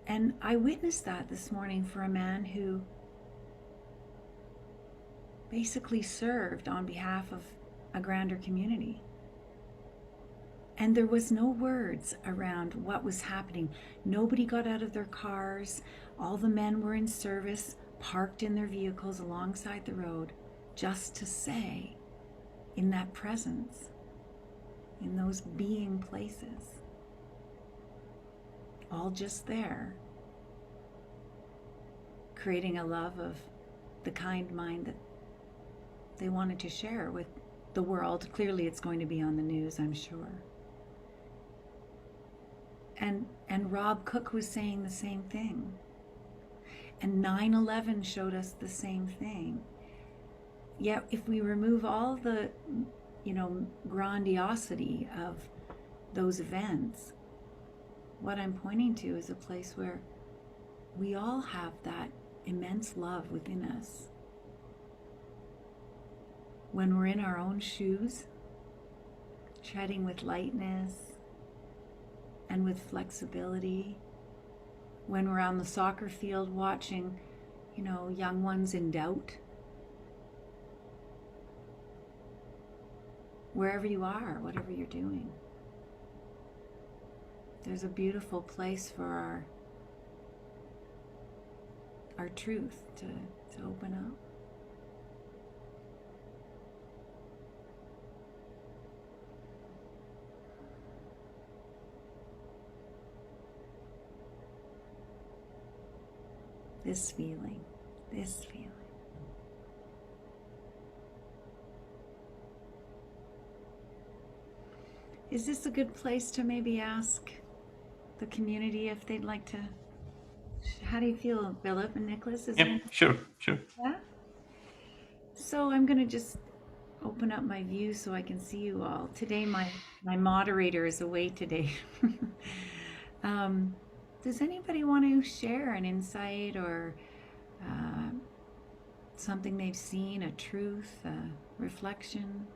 And I witnessed that this morning for a man who basically served on behalf of a grander community. And there was no words around what was happening. Nobody got out of their cars. All the men were in service, parked in their vehicles alongside the road, just to say, in that presence, in those being places, all just there, creating a love of the kind mind that they wanted to share with the world. Clearly it's going to be on the news, I'm sure. And Rob Cook was saying the same thing. And 9/11 showed us the same thing. Yet if we remove all the, grandiosity of those events, what I'm pointing to is a place where we all have that immense love within us. When we're in our own shoes, treading with lightness and with flexibility, when we're on the soccer field watching, young ones in doubt, wherever you are, whatever you're doing, there's a beautiful place for our truth, to open up. This feeling. Is this a good place to maybe ask the community if they'd like to? How do you feel, Phillip and Niklas? Yeah, sure. Yeah? So I'm going to just open up my view so I can see you all. Today, my moderator is away today. Does anybody want to share an insight or something they've seen, a truth, a reflection?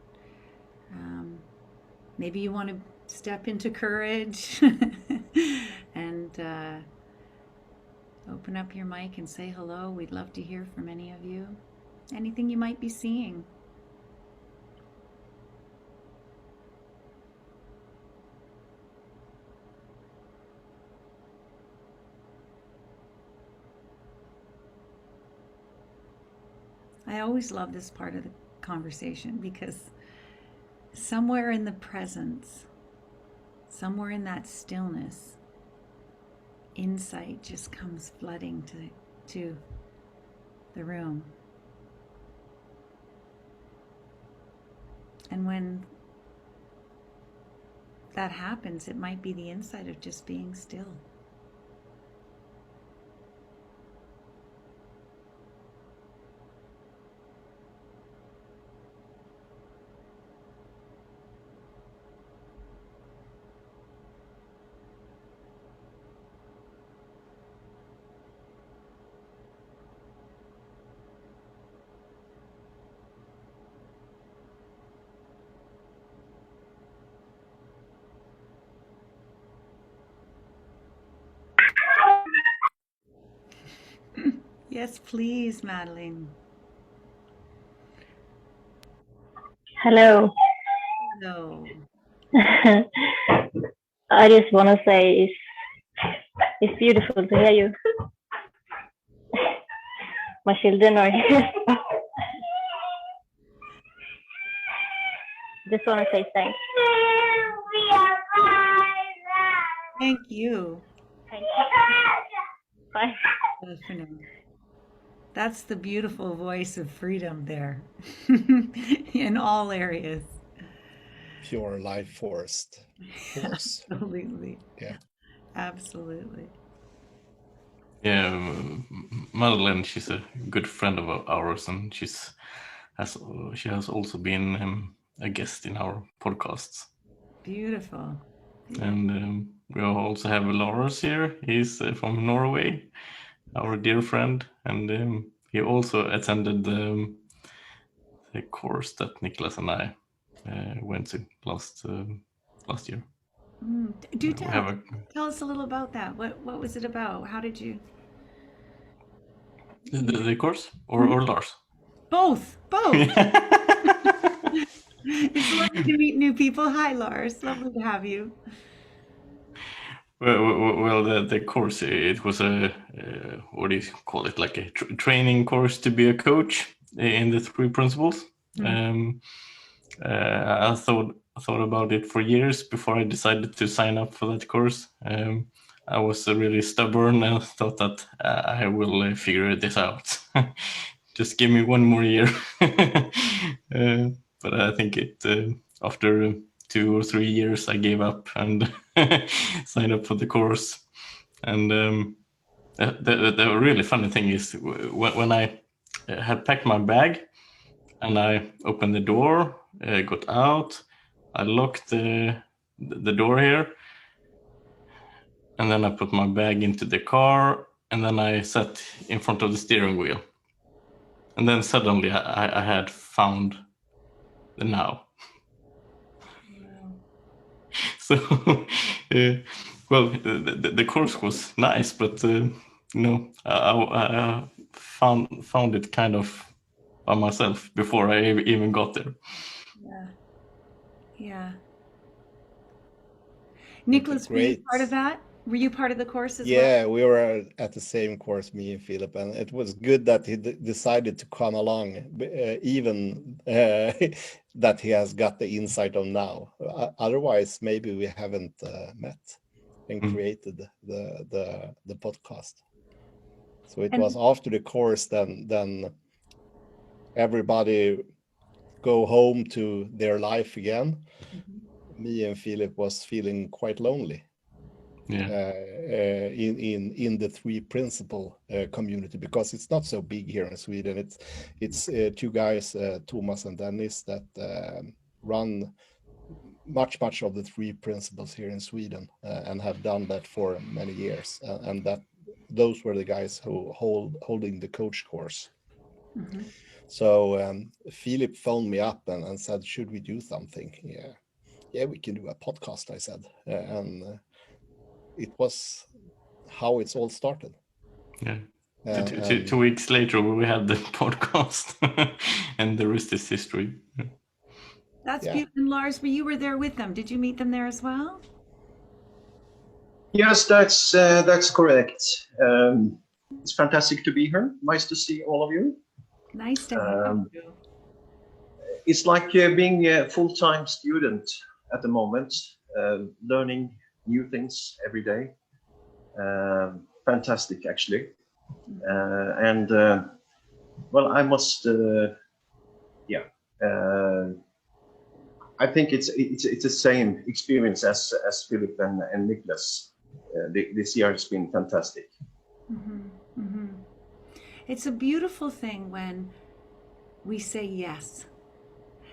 Maybe you want to step into courage and open up your mic and say hello. We'd love to hear from any of you. Anything you might be seeing. I always love this part of the conversation because somewhere in the presence, somewhere in that stillness, insight just comes flooding to the room. And when that happens, it might be the insight of just being still. Yes, please, Madeline. Hello. Hello. I just want to say it's beautiful to hear you. My children are here. Just want to say thanks. Thank you. Thank you. Bye. Bye for now. That's the beautiful voice of freedom there in all areas. Pure life force. Absolutely. Yeah. Absolutely. Yeah, Madeleine, she's a good friend of ours, and she has also been a guest in our podcasts. Beautiful. And we also have Lars here. He's from Norway, our dear friend, and he also attended the course that Niklas and I went to last year. Do tell us a little about that. What was it about? How did you? The course or Lars? Both. It's lovely to meet new people. Hi, Lars. Lovely to have you. Well, the course, it was a what do you call it, like a training course to be a coach in the 3 principles. I thought about it for years before I decided to sign up for that course. I was really stubborn and thought that I will figure this out. Just give me 1 more year. But I think after 2 or 3 years, I gave up and signed up for the course. And the really funny thing is when I had packed my bag and I opened the door, got out, I locked the door here, and then I put my bag into the car, and then I sat in front of the steering wheel. And then suddenly I had found the now. Wow. So, well, the course was nice, but I found it kind of by myself before I even got there. Yeah. Niklas, were you part of that? Were you part of the course as well? Yeah, we were at the same course, me and Philip, and it was good that he decided to come along, even that he has got the insight on now. Otherwise, maybe we haven't met and created the podcast. So it was after the course, then everybody go home to their life again. Me and Philip was feeling quite lonely. Yeah. In the three principal community, because it's not so big here in Sweden. It's two guys, Thomas and Dennis, that run much of the three principles here in Sweden, and have done that for many years, and that those were the guys who holding the coach course. So Philip phoned me up and said, should we do something? Yeah, we can do a podcast, I said, and it was how it's all started. Yeah. 2 weeks later, we had the podcast, and the rest is history. That's beautiful. And Lars, you were there with them. Did you meet them there as well? Yes, that's correct. It's fantastic to be here. Nice to see all of you. Nice to have you. It's like being a full-time student at the moment, learning new things every day. Fantastic, actually. Well, I must, I think it's the same experience as Philip and Niklas. This year has been fantastic. It's a beautiful thing when we say yes.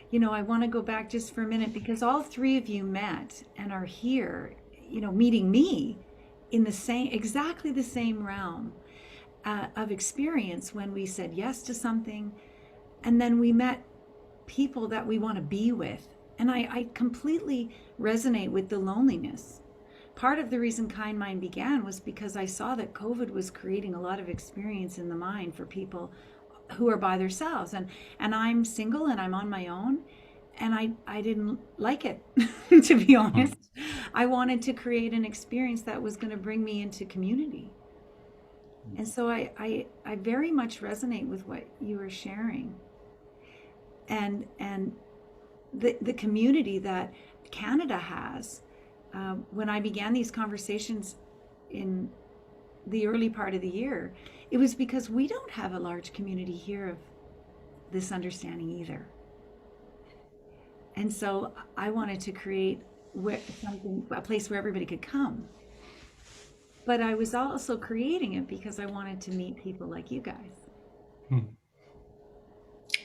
You know, I want to go back just for a minute, because all three of you met and are here, you know, meeting me in exactly the same realm of experience, when we said yes to something, and then we met people that we want to be with. And I completely resonate with the loneliness. Part of the reason Kind Mind began was because I saw that COVID was creating a lot of experience in the mind for people who are by themselves, and I'm single and I'm on my own, and I didn't like it. To be honest, I wanted to create an experience that was going to bring me into community. And so I very much resonate with what you were sharing, and the community that Canada has. When I began these conversations in the early part of the year, it was because we don't have a large community here of this understanding either. And so I wanted to create a place where everybody could come. But I was also creating it because I wanted to meet people like you guys.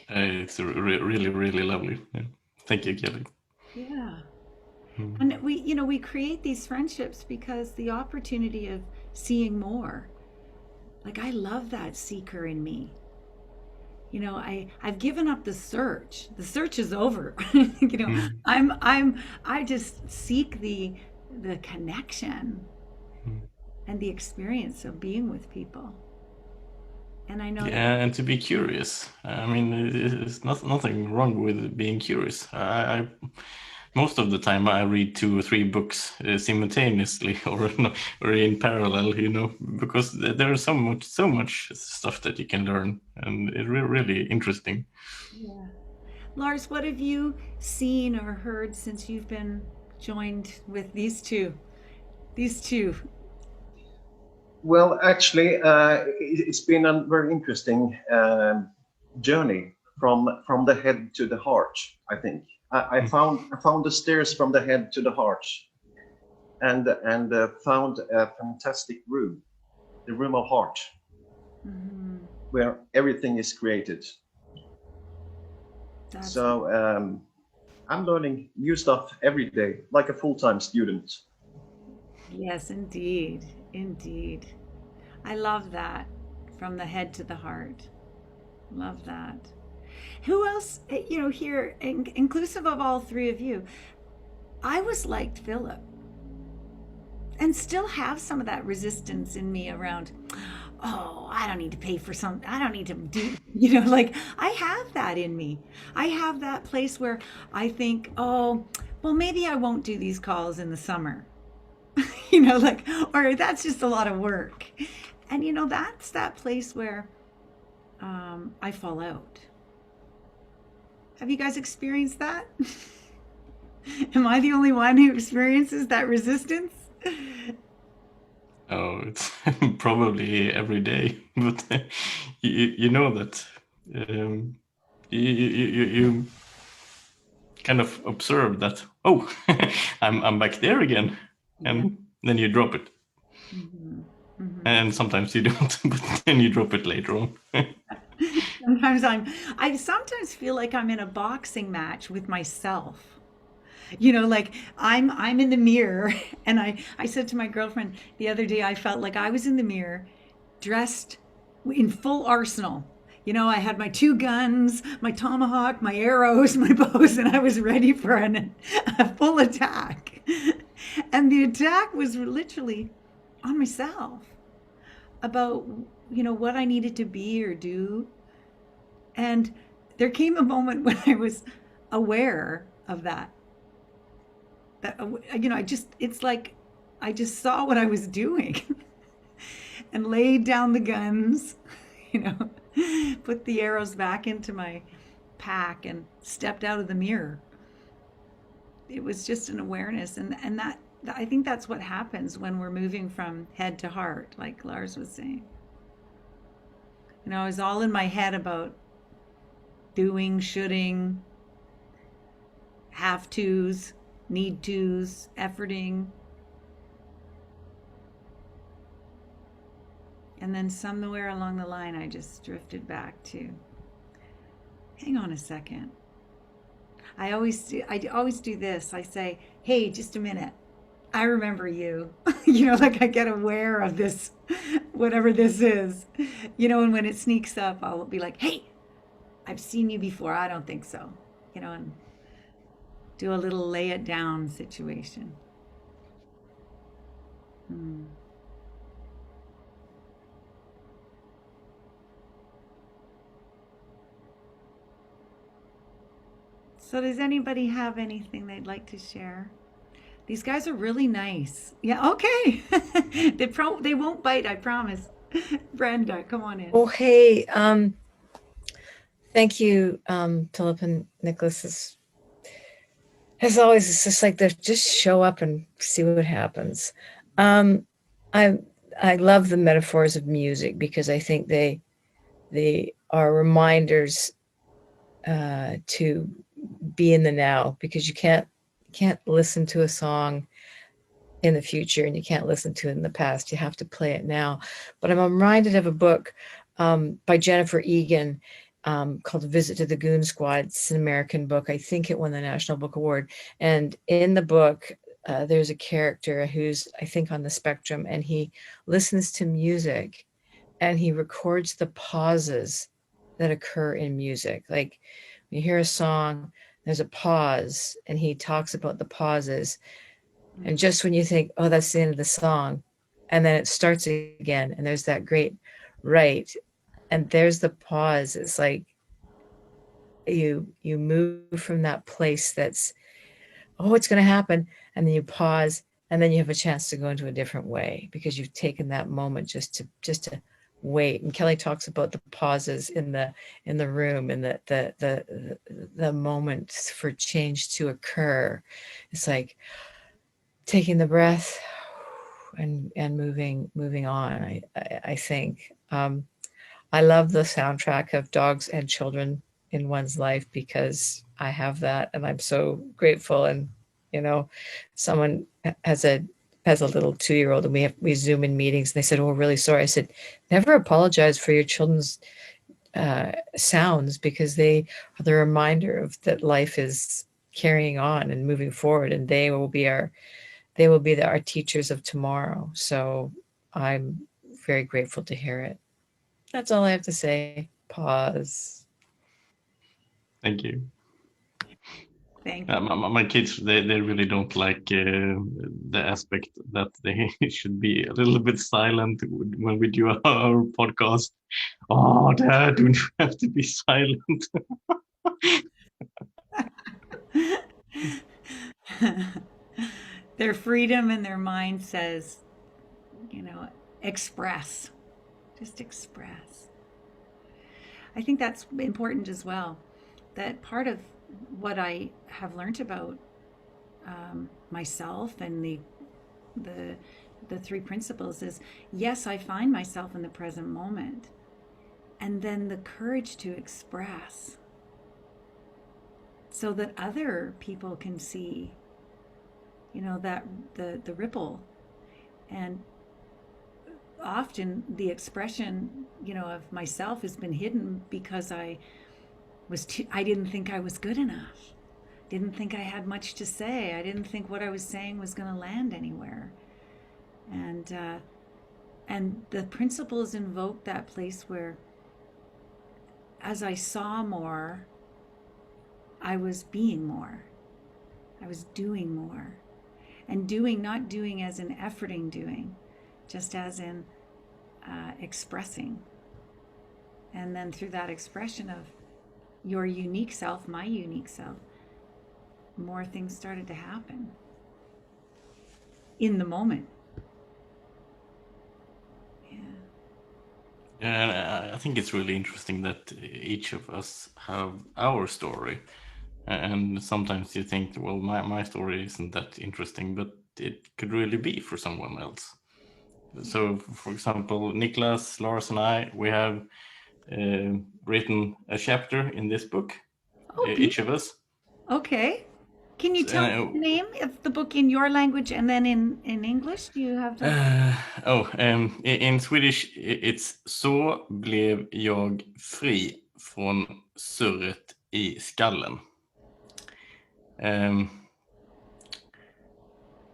It's really, really lovely. Yeah. Thank you, Kelly. Yeah. And we create these friendships because the opportunity of seeing more. Like, I love that seeker in me. You know, I've given up the search. The search is over. You know, I just seek the connection and the experience of being with people. And I know and to be curious. I mean, it's nothing wrong with being curious. I most of the time I read 2 or 3 books simultaneously or in parallel, you know, because there is so much stuff that you can learn, and it's really interesting. Yeah. Lars, what have you seen or heard since you've been joined with these two? Well, actually, it's been a very interesting journey from the head to the heart, I think. I found the stairs from the head to the heart, and found a fantastic room, the room of heart, where everything is created. So I'm learning new stuff every day, like a full-time student. Yes, indeed. I love that, from the head to the heart. Love that. Who else, you know, here, inclusive of all three of you, I was like Phillip, and still have some of that resistance in me around, oh, I don't need to pay for I don't need to do, you know, like, I have that in me. I have that place where I think, oh, well, maybe I won't do these calls in the summer. You like, or that's just a lot of work. And, that's that place where I fall out. Have you guys experienced that? Am I the only one who experiences that resistance? Oh, it's probably every day, but you know that you kind of observe that. Oh, I'm back there again, and then you drop it. Mm-hmm. Mm-hmm. And sometimes you don't, but then you drop it later on. Sometimes I sometimes feel like I'm in a boxing match with myself. Like I'm in the mirror, and I said to my girlfriend the other day, I felt like I was in the mirror dressed in full arsenal. I had my 2 guns, my tomahawk, my arrows, my bows, and I was ready for a full attack. And the attack was literally on myself, about what I needed to be or do. And there came a moment when I was aware of that. It's like I just saw what I was doing and laid down the guns, you know, put the arrows back into my pack and stepped out of the mirror. It was just an awareness, and that I think that's what happens when we're moving from head to heart, like Lars was saying. I was all in my head about doing, shoulding, have tos, need tos, efforting. And then somewhere along the line, I just drifted back to, hang on a second. I always do this. I say, hey, just a minute. I remember you. Like I get aware of this, whatever this is. And when it sneaks up, I'll be like, hey, I've seen you before. I don't think so. And do a little lay it down situation. So does anybody have anything they'd like to share? These guys are really nice. Yeah, okay. They won't bite, I promise. Brenda, come on in. Oh, hey. Thank you, Phillip and Niklas. As always, it's just like they just show up and see what happens. I love the metaphors of music because I think they are reminders to be in the now, because you can't listen to a song in the future and you can't listen to it in the past. You have to play it now. But I'm reminded of a book by Jennifer Egan called A Visit to the Goon Squad. It's an American book. I think it won the National Book Award. And in the book, there's a character who's, I think, on the spectrum, and he listens to music and he records the pauses that occur in music. Like when you hear a song, there's a pause, and he talks about the pauses. And just when you think, oh, that's the end of the song, and then it starts again, and there's that great right, and there's the pause. It's like you move from that place that's, oh, it's going to happen, and then you pause, and then you have a chance to go into a different way because you've taken that moment just to wait. And Kelly talks about the pauses in the room and the moment for change to occur. It's like taking the breath and moving on. I think I love the soundtrack of Dogs and Children in One's Life because I have that, and I'm so grateful. And someone has a little 2-year-old, and we Zoom in meetings, and they said, oh, we're really sorry. I said, never apologize for your children's sounds, because they are the reminder of that life is carrying on and moving forward, and they will be our teachers of tomorrow. So I'm very grateful to hear it. That's all I have to say. Pause. Thank you. Thank you. My kids, they really don't like the aspect that they should be a little bit silent when we do our podcast. Oh, Dad, don't you have to be silent? Their freedom and their mind says, express. Just express. I think that's important as well. That part of what I have learned about myself and the three principles is, yes, I find myself in the present moment, and then the courage to express so that other people can see, that the ripple. And often the expression, of myself has been hidden because I didn't think I was good enough. Didn't think I had much to say. I didn't think what I was saying was going to land anywhere. And the principles invoke that place where, as I saw more, I was being more. I was doing more. And doing, not doing as in efforting doing, just as in expressing. And then through that expression of your unique self, my unique self, more things started to happen in the moment. And I think it's really interesting that each of us have our story. And sometimes you think, well, my story isn't that interesting, but it could really be for someone else. So, for example, Niklas, Lars, and I, we have written a chapter in this book, each of us. Okay. Can you tell me the name of the book in your language and then in English? Do you have that? In Swedish it's Så blev jag fri från surret i skallen.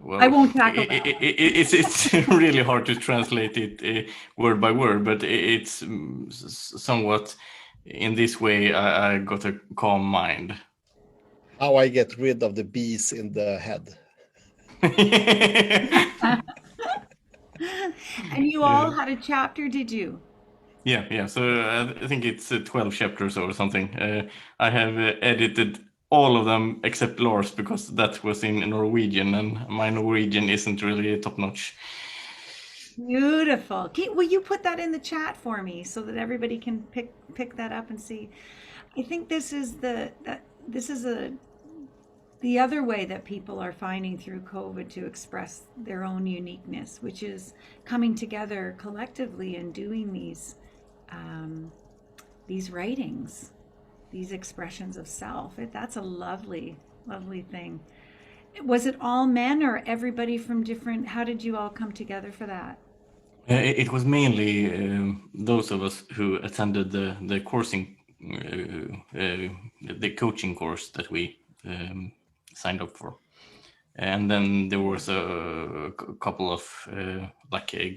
Well, I won't tackle that. It's really hard to translate it word by word, but it's somewhat in this way. I got a calm mind. How I get rid of the bees in the head. And you all had a chapter, did you? Yeah. So I think it's 12 chapters or something. I have edited all of them except Lars, because that was in Norwegian, and my Norwegian isn't really top notch. Beautiful. Will you put that in the chat for me so that everybody can pick that up and see? I think this is the other way that people are finding through COVID to express their own uniqueness, which is coming together collectively and doing these writings, these expressions of self. That's a lovely, lovely thing. Was it all men or everybody from different? How did you all come together for that? It was mainly those of us who attended the coursing, the coaching course that we signed up for, and then there was a couple of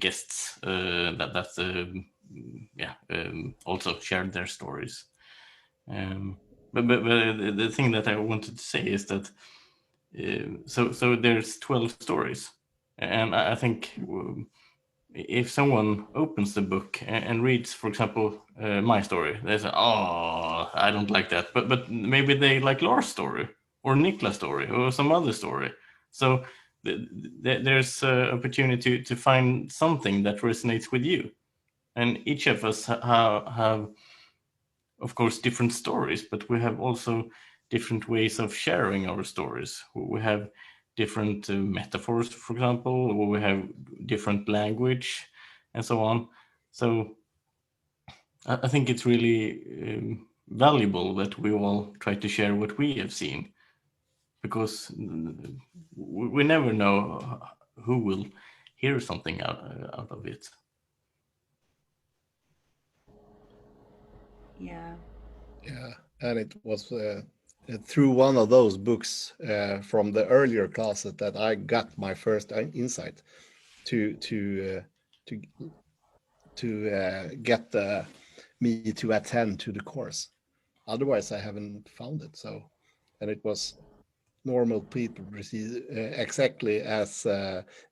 guests that also shared their stories. But the thing that I wanted to say is that so there's 12 stories, and I think if someone opens the book and reads, for example, my story, they say, "Oh, I don't like that," but maybe they like Lars' story or Niklas' story or some other story. So there's an opportunity to find something that resonates with you, and each of us have, of course, different stories, but we have also different ways of sharing our stories. We have different metaphors, for example, or we have different language and so on. So I think it's really valuable that we all try to share what we have seen, because we never know who will hear something out of it. Yeah. And it was through one of those books from the earlier classes that I got my first insight to get me to attend to the course. Otherwise, I haven't found it. So, and it was normal people exactly as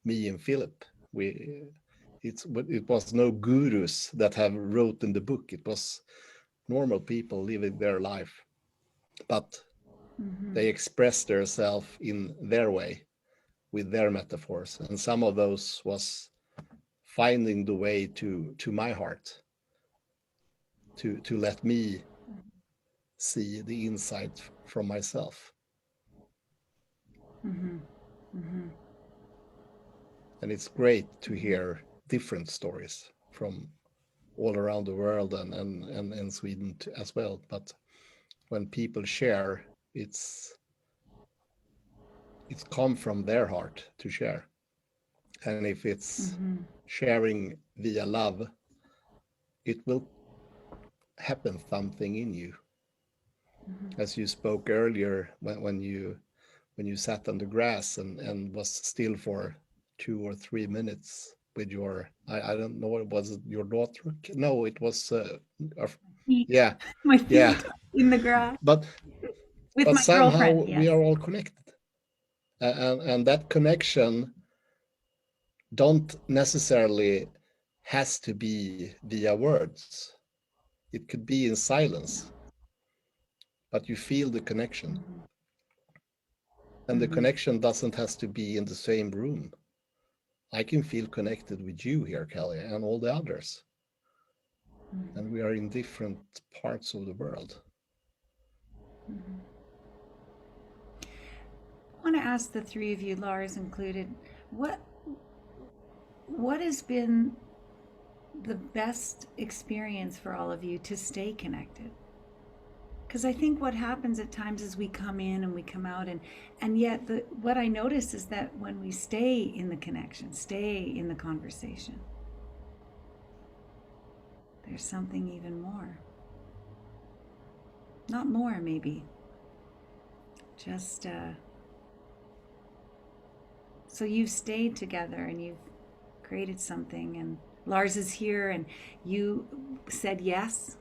me and Phillip. It was no gurus that have wrote in the book. It was normal people living their life, but they express themselves in their way with their metaphors, and some of those was finding the way to my heart, to let me see the insight from myself. Mm-hmm. Mm-hmm. And it's great to hear different stories from all around the world and in Sweden as well. But when people share, it's come from their heart to share. And if it's Mm-hmm. sharing via love, it will happen something in you. Mm-hmm. As you spoke earlier, when you sat on the grass and was still for 2 or 3 minutes with your, I don't know, was it your daughter? No, it was Feet. yeah, My feet yeah. in the grass But with my somehow girlfriend. we Yes. are all connected, and that connection don't necessarily has to be via words. It could be in silence, but you feel the connection. Mm-hmm. And the Mm-hmm. connection doesn't has to be in the same room. I can feel connected with you here, Kelly, and all the others. Mm-hmm. And we are in different parts of the world. Mm-hmm. I want to ask the three of you, Lars included, what has been the best experience for all of you to stay connected? Because I think what happens at times is we come in and we come out, and yet what I notice is that when we stay in the connection, stay in the conversation, there's something even more. Not more, maybe. Just so you've stayed together and you've created something, and Lars is here, and you said yes,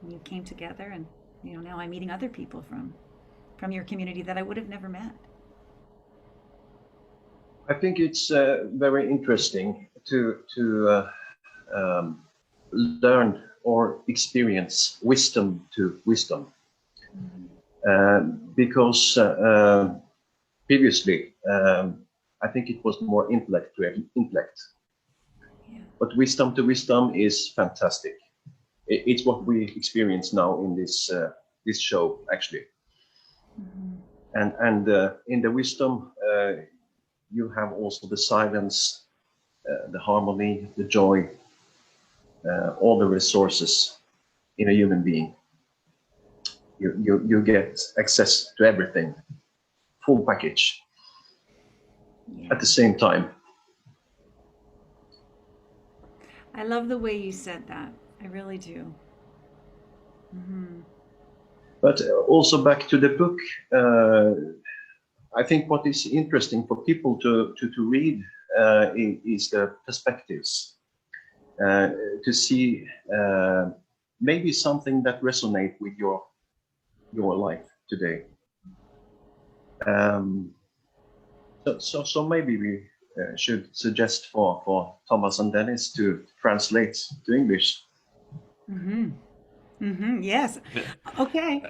and you came together, and now I'm meeting other people from your community that I would have never met. I think it's very interesting to learn or experience wisdom to wisdom, because previously I think it was more intellect to intellect, Yeah. but wisdom to wisdom is fantastic. It's what we experience now in this show, actually. Mm-hmm. And in the wisdom, you have also the silence, the harmony, the joy, all the resources in a human being. You get access to everything, full package, Yeah. at the same time. I love the way you said that. I really do. Mm-hmm. But also back to the book, I think what is interesting for people to read is the perspectives, to see maybe something that resonates with your life today. So maybe we should suggest for Thomas and Dennis to translate to English. Mm-hmm. Mm-hmm. Yes. Yeah. Okay.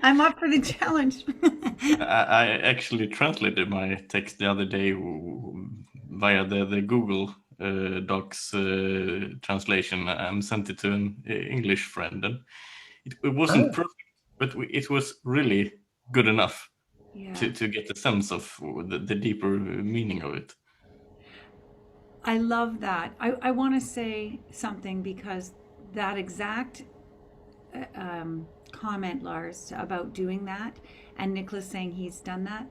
I'm up for the challenge. I actually translated my text the other day via the Google Docs translation and sent it to an English friend, and it wasn't perfect, but it was really good enough Yeah. to get a sense of the deeper meaning of it. I love that. I want to say something, because that exact comment, Lars, about doing that, and Niklas saying he's done that.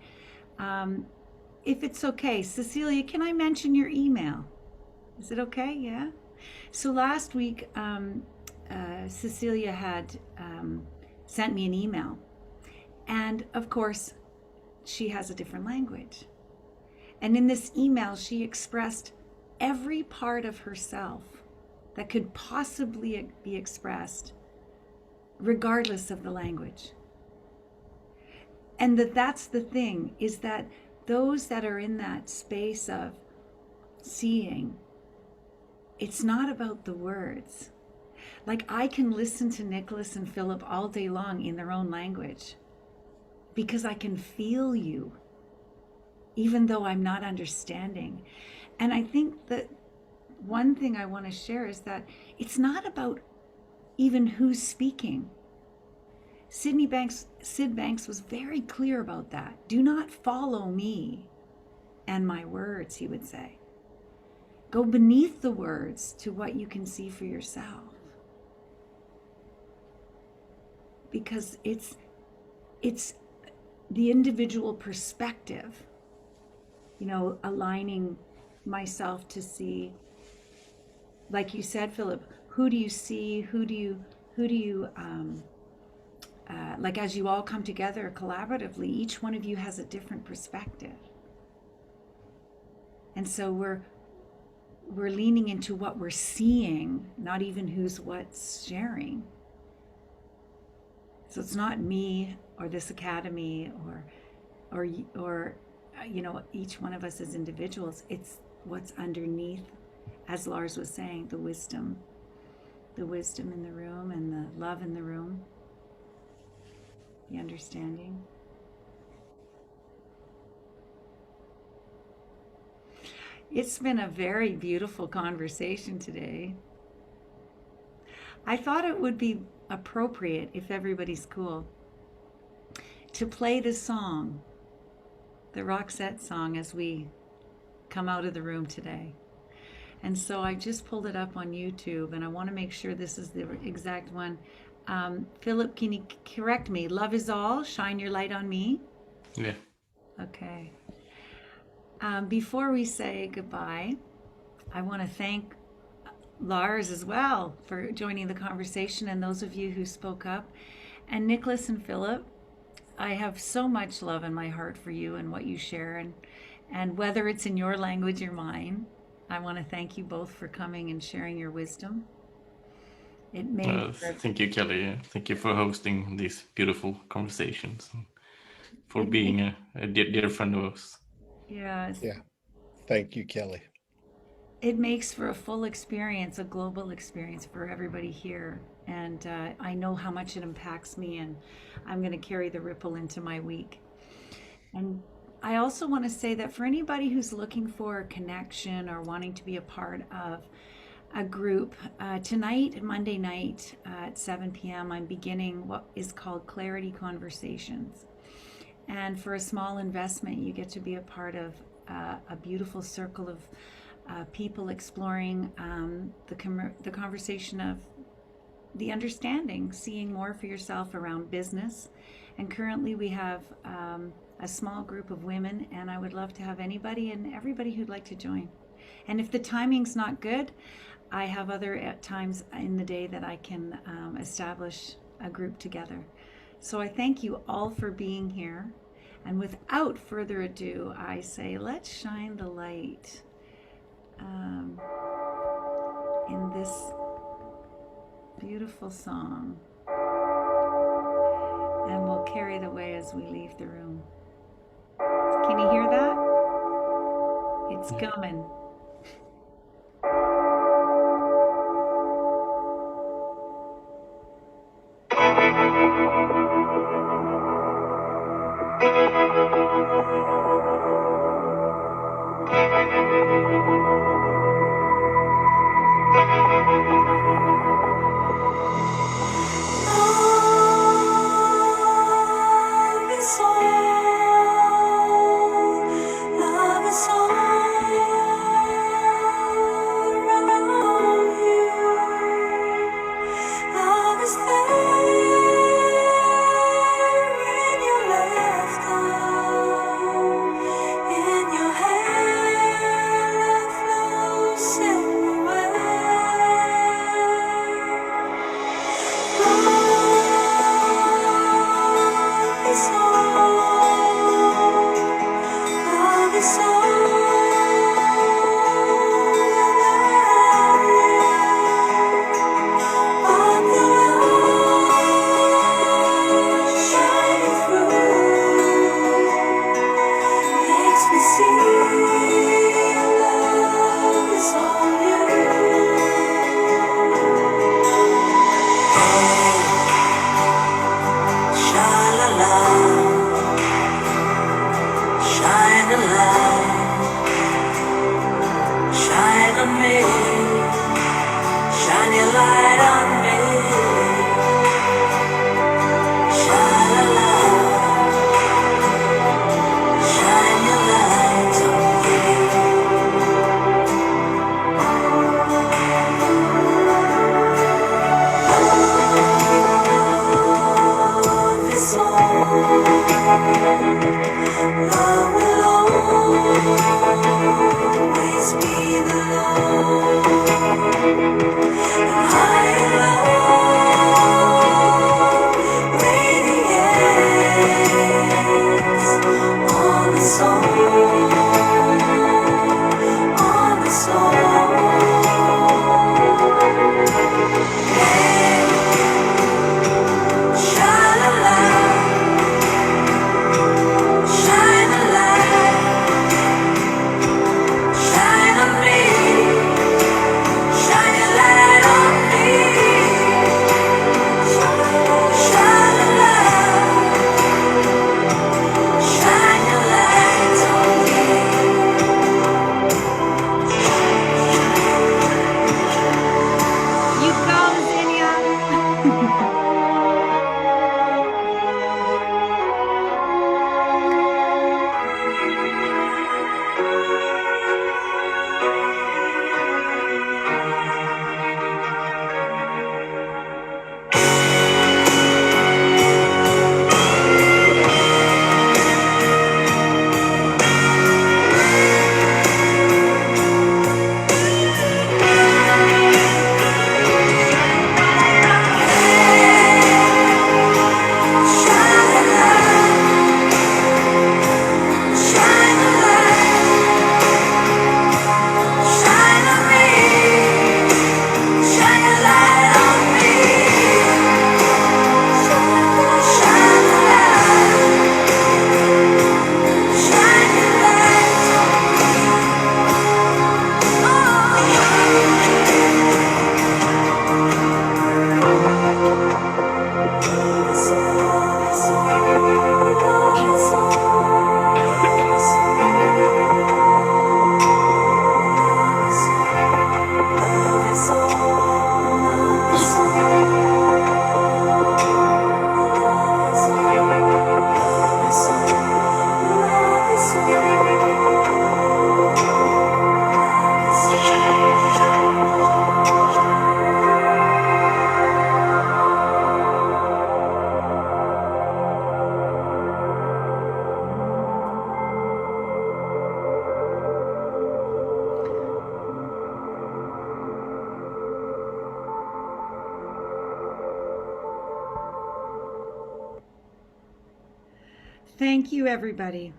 If it's okay, Cecilia, can I mention your email? Is it okay? Yeah. So last week, Cecilia had sent me an email. And of course, she has a different language. And in this email, she expressed every part of herself that could possibly be expressed, regardless of the language. And that's the thing, is that those that are in that space of seeing, it's not about the words. Like, I can listen to Niklas and Phillip all day long in their own language, because I can feel you. even though I'm not understanding. And I think that one thing I want to share is that it's not about even who's speaking. Sid Banks was very clear about that. Do not follow me and my words, he would say. Go beneath the words to what you can see for yourself. Because it's the individual perspective, you know, aligning myself to see, like you said, Phillip, who do you see? Who do you like, as you all come together collaboratively, each one of you has a different perspective. And so we're leaning into what we're seeing, not even who's what's sharing. So it's not me or this academy or you know, each one of us as individuals. It's what's underneath, as Lars was saying, the wisdom in the room and the love in the room, the understanding. It's been a very beautiful conversation today. I thought it would be appropriate, if everybody's cool, to play the song, the Roxette song, as we come out of the room today. And so I just pulled it up on YouTube, and I want to make sure this is the exact one. Phillip, can you correct me? Love is all, shine your light on me. Yeah. Okay. Before we say goodbye, I want to thank Lars as well for joining the conversation, and those of you who spoke up. And Niklas and Phillip, I have so much love in my heart for you and what you share, and whether it's in your language or mine, I want to thank you both for coming and sharing your wisdom. It made Thank you, Kelly. Thank you for hosting these beautiful conversations, and for being a dear friend of us. Yes. Yeah. Thank you, Kelly. It makes for a full experience, a global experience for everybody here. And I know how much it impacts me, and I'm going to carry the ripple into my week. And I also want to say that for anybody who's looking for a connection or wanting to be a part of a group, tonight, Monday night at 7 p.m., I'm beginning what is called Clarity Conversations. And for a small investment, you get to be a part of a beautiful circle of people exploring the conversation of the understanding, seeing more for yourself around business. And currently we have a small group of women, and I would love to have anybody and everybody who'd like to join. And if the timing's not good, I have other times in the day that I can establish a group together. So I thank you all for being here. And without further ado, I say, let's shine the light in this beautiful song. And we'll carry the way as we leave the room. Can you hear that? It's coming. Love is all. on me, shine your light on me. Sha-la-la, shine your light on me. Love is all, love will always be the law. High and low radiates on the soul, on the soul. Hey, shine a light, shine a light, shine on me, shine your light on me. Shine a light, shine your light on me. You go, Zinnia. Shine a light, shine a light, shine on me, shine your light on me. Shine a light, shine your light on me. Thank you, everybody.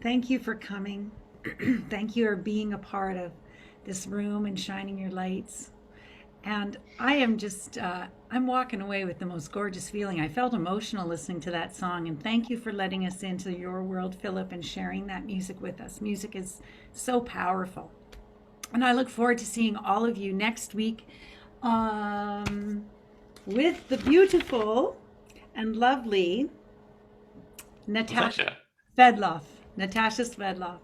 Thank you for coming. Thank you for being a part of this room and shining your lights. And I am just, I'm walking away with the most gorgeous feeling. I felt emotional listening to that song. And thank you for letting us into your world, Phillip, and sharing that music with us. Music is so powerful. And I look forward to seeing all of you next week with the beautiful and lovely Natasha Svedloff. Natasha Svedloff.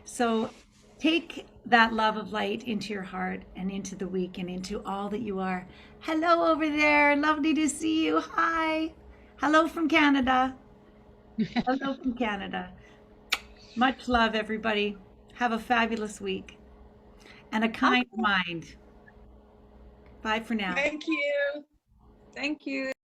So take that love of light into your heart and into the week and into all that you are. Hello over there. Lovely to see you. Hi. Hello from Canada. Hello from Canada. Much love, everybody. Have a fabulous week and a kind mind. Bye for now. Thank you. Thank you.